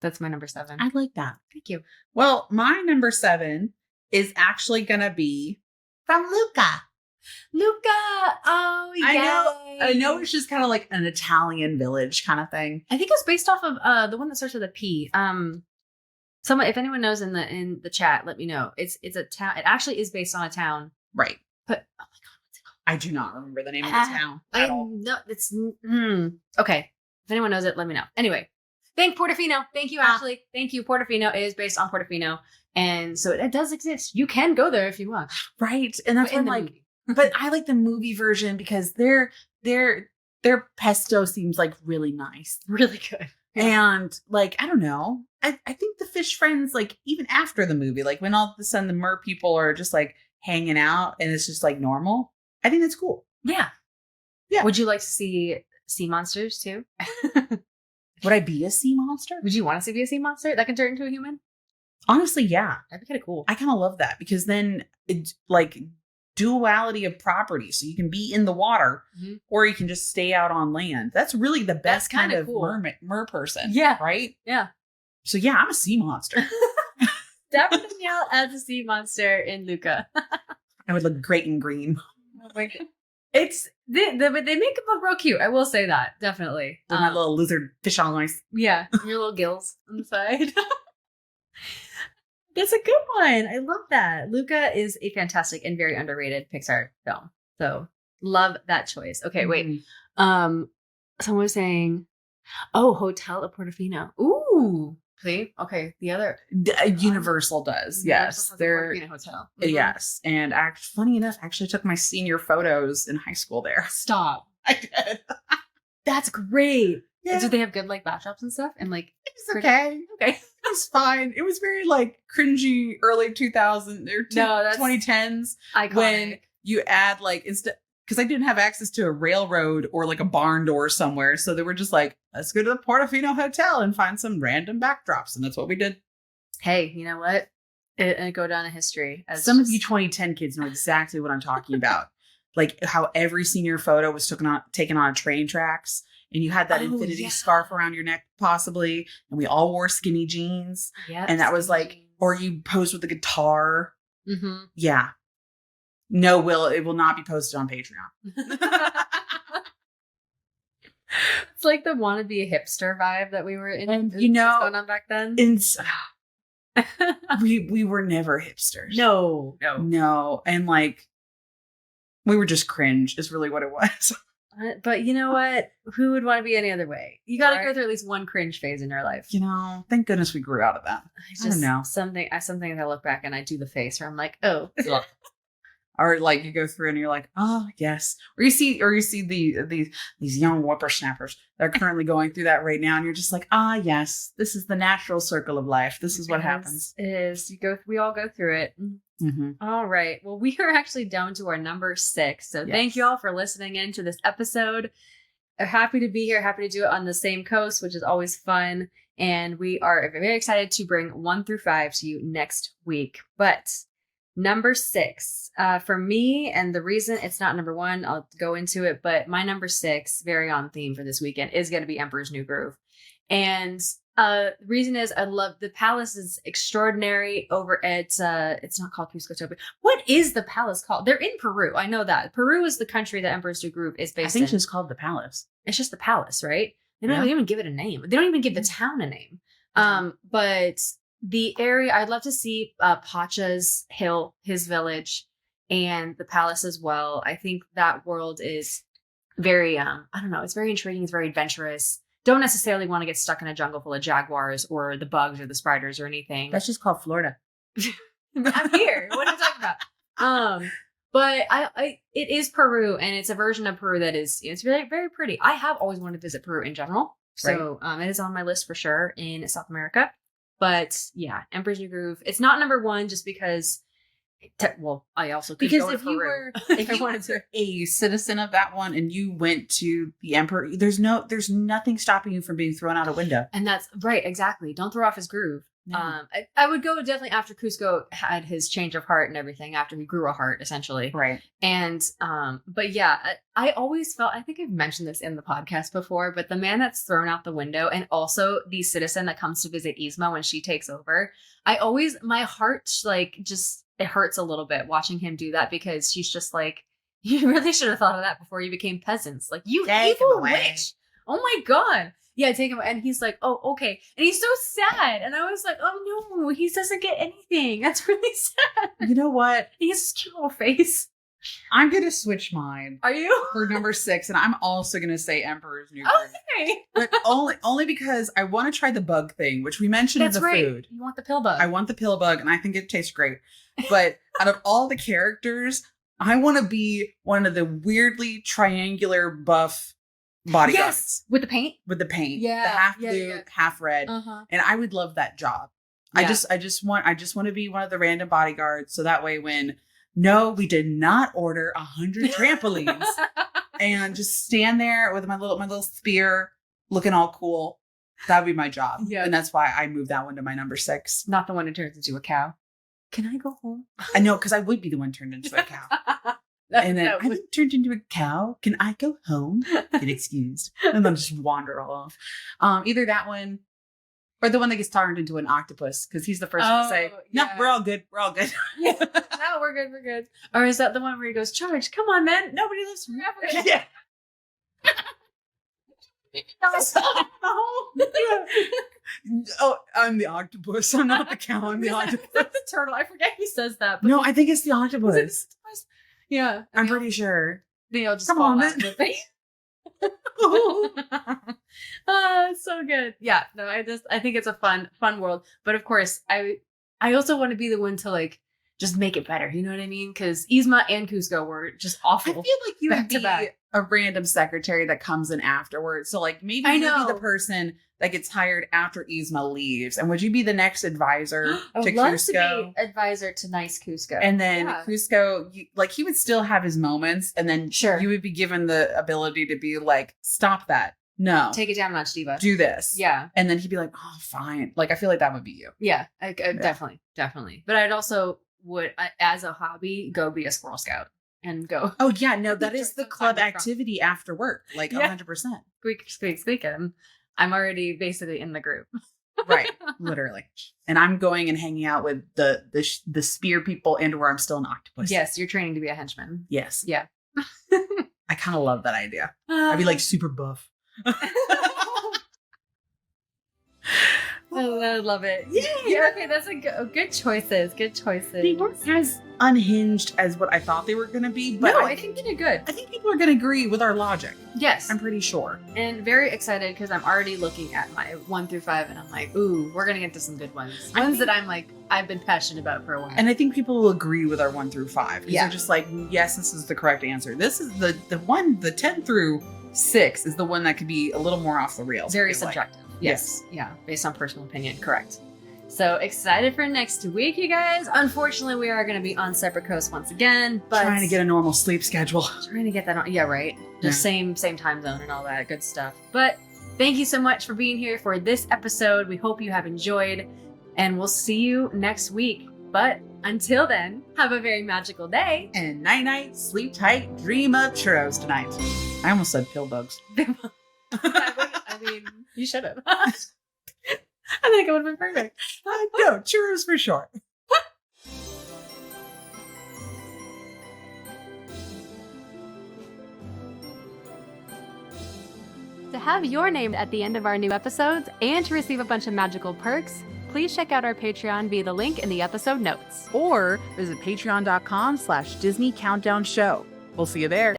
that's my number 7. I like that. Thank you. Well, my number 7 is actually going to be from Luca. Oh, yeah. I know it's just kind of like an Italian village kind of thing. I think it was based off of the one that starts with a P. Someone, if anyone knows in the chat, let me know. It's a town. It actually is based on a town. Right. But oh my God, what's it called? I do not remember the name of the town at all. No, it's okay. If anyone knows it, let me know. Anyway, thank Portofino. Thank you, Ashley. Thank you. Portofino is based on Portofino, and so it does exist. You can go there if you want. Right, and that's what I'm but I like the movie version because their pesto seems really nice, really good. And I don't know, I think the fish friends even after the movie, when all of a sudden the mer people are just hanging out and it's just normal. I think that's cool. Yeah. Would you like to see sea monsters too? Would I be a sea monster? Would you want to be a sea monster that can turn into a human? Honestly, yeah. That'd be kind of cool. I kind of love that because then it's duality of property. So you can be in the water or you can just stay out on land. That's really the best kind of cool. mer person. Yeah. Right? Yeah. So yeah, I'm a sea monster. Dapper Danielle as a sea monster in Luca. I would look great in green. Oh my God. It's they make him look real cute. I will say that. Definitely. With my little lizard fish eyes. Yeah. Your little gills on the side. That's a good one. I love that. Luca is a fantastic and very underrated Pixar film. So love that choice. Okay, wait. Someone was saying, Hotel of Portofino. Ooh. See? Okay. The other Universal does. Yes. They're hotel. Yes. And funny enough, I actually took my senior photos in high school there. Stop. I did. That's great. Yeah. Do they have good bathtubs and stuff? And it's okay. Okay. It was fine. It was very cringy early 2000s or 2010s. Iconic. When you add instead, because I didn't have access to a railroad or a barn door somewhere. So they were just let's go to the Portofino Hotel and find some random backdrops. And that's what we did. Hey, you know what? it go down in history. As Some of you 2010 kids know exactly what I'm talking about. Like how every senior photo was taken on train tracks, and you had that infinity scarf around your neck, possibly, and we all wore skinny jeans. Yeah, and that was like, or you posed with a guitar. Mm-hmm. Yeah. No, it will not be posted on Patreon. It's like the wannabe hipster vibe that we were in. And going on back then. We were never hipsters. No. And like, we were just cringe is really what it was. But you know what? Who would want to be any other way? You got to Right. go through at least one cringe phase in your life. Thank goodness we grew out of that. I don't know. Something that I look back and I do the face where I'm like, oh. Or like you go through and you're like, oh yes. Or you see these young whippersnappers that are currently going through that right now, and you're just like, yes, this is the natural circle of life. This is what happens. It is. We all go through it. Mm-hmm. All right. Well, we are actually down to our number 6. So thank you all for listening in to this episode. Happy to be here. Happy to do it on the same coast, which is always fun. And we are very excited to bring 1 through 5 to you next week. But number 6 for me, and the reason it's not number 1, I'll go into it, but my number 6, very on theme for this weekend, is going to be Emperor's New Groove. And the reason is I love the palace is extraordinary over at it's not called Cuscotopia. What is the palace called? They're in Peru. I know that. Peru is the country that Emperor's New Groove is based in. I think it's just called the Palace. It's just the palace, right? They don't even give it a name. They don't even give the town a name. But the area, I'd love to see Pacha's hill, his village, and the palace as well. I think that world is very, I don't know, it's very intriguing. It's very adventurous. Don't necessarily want to get stuck in a jungle full of jaguars or the bugs or the spiders or anything. That's just called Florida. I'm here. What are you talking about? But it is Peru, and it's a version of Peru that is, it's really very pretty. I have always wanted to visit Peru in general. So it is on my list for sure in South America. But yeah, Emperor's New Groove. It's not number 1 just because, I also could go to Peru if you wanted to a citizen of that one and you went to the Emperor, there's nothing stopping you from being thrown out a window. And that's right, exactly. Don't throw off his groove. No. I would go definitely after Cusco had his change of heart and everything, after he grew a heart, essentially. Right. And, but yeah, I always felt, I think I've mentioned this in the podcast before, but the man that's thrown out the window and also the citizen that comes to visit Yzma when she takes over, my heart, like, just, it hurts a little bit watching him do that, because she's just like, you really should have thought of that before you became peasants. Like, you evil witch. Oh my God. Yeah, take him. And he's like, oh, okay. And he's so sad. And I was like, oh no, he doesn't get anything. That's really sad. You know what? He has this cute little face. I'm going to switch mine. Are you? For number 6. And I'm also going to say Emperor's New Groove. Okay. But only because I want to try the bug thing, which we mentioned in the food. You want the pill bug. I want the pill bug, and I think it tastes great. But out of all the characters, I want to be one of the weirdly triangular buff bodyguards. Yes, with the paint. Yeah, the half blue, half red, and I would love that job. Yeah. I just want to be one of the random bodyguards, so that way when we did not order 100 trampolines, and just stand there with my little spear, looking all cool. That would be my job. Yeah, and that's why I moved that one to my number 6. Not the one who turns into a cow. Can I go home? I know, because I would be the one turned into a cow. And then I've turned into a cow. Can I go home? Get excused. And then just wander off. Either that one or the one that gets turned into an octopus, because he's the first one to say, no, we're all good. We're all good. No, we're good. We're good. Or is that the one where he goes, Charge, come on, man. Nobody lives forever. Yeah. Oh, I'm the octopus. I'm not the cow. I'm the octopus. That's the turtle. I forget he says that. But no, I think it's the octopus. Yeah. I'm pretty sure. They'll just come on, man. It's so good. Yeah. No, I think it's a fun world. But of course, I also want to be the one to like just make it better. You know what I mean? Because Yzma and Cusco were just awful. I feel like you would be a random secretary that comes in afterwards. So like maybe you'd be the person that gets hired after Yzma leaves. And would you be the next advisor to Cusco? I'd love to be advisor to nice Cusco. And then Cusco, he would still have his moments. And then you would be given the ability to be like, stop that. No. Take it down a notch, diva. Do this. Yeah. And then he'd be like, oh, fine. Like, I feel like that would be you. Yeah. Definitely. But I'd also as a hobby, go be a Squirrel Scout and go. Oh, yeah. No, that is the Some club time from- activity after work. Like, Yeah. 100%. Squeak. I'm already basically in the group. Right. Literally. And I'm going and hanging out with the spear people and where I'm still an octopus. Yes, you're training to be a henchman. Yes. Yeah. I kind of love that idea. I'd be like super buff. I love it. Yeah. Okay, that's good choices. Good choices. They weren't as unhinged as what I thought they were going to be. But No, I think you did good. I think people are going to agree with our logic. Yes. I'm pretty sure. And very excited because I'm already looking at my 1 through 5 and I'm like, ooh, we're going to get to some good ones. Ones that I'm like, I've been passionate about for a while. And I think people will agree with our 1 through 5. Because Yeah. they're just like, yes, this is the correct answer. This is the 10 through 6 is the one that could be a little more off the rails. I Very feel like. subjective. Yes. Yeah. Based on personal opinion. Correct. So excited for next week, you guys. Unfortunately, we are going to be on separate coasts once again, but Trying to get a normal sleep schedule. trying to get that on. Yeah, right. The Yeah. same time zone and all that good stuff. But thank you so much for being here for this episode. We hope you have enjoyed, and we'll see you next week. But until then, have a very magical day. And night-night, sleep tight, dream of churros tonight. I almost said pill bugs. I mean, you should have. I think it would have been perfect. No, churros for sure. To have your name at the end of our new episodes and to receive a bunch of magical perks, please check out our Patreon via the link in the episode notes. Or visit patreon.com/Disney Countdown Show. We'll see you there.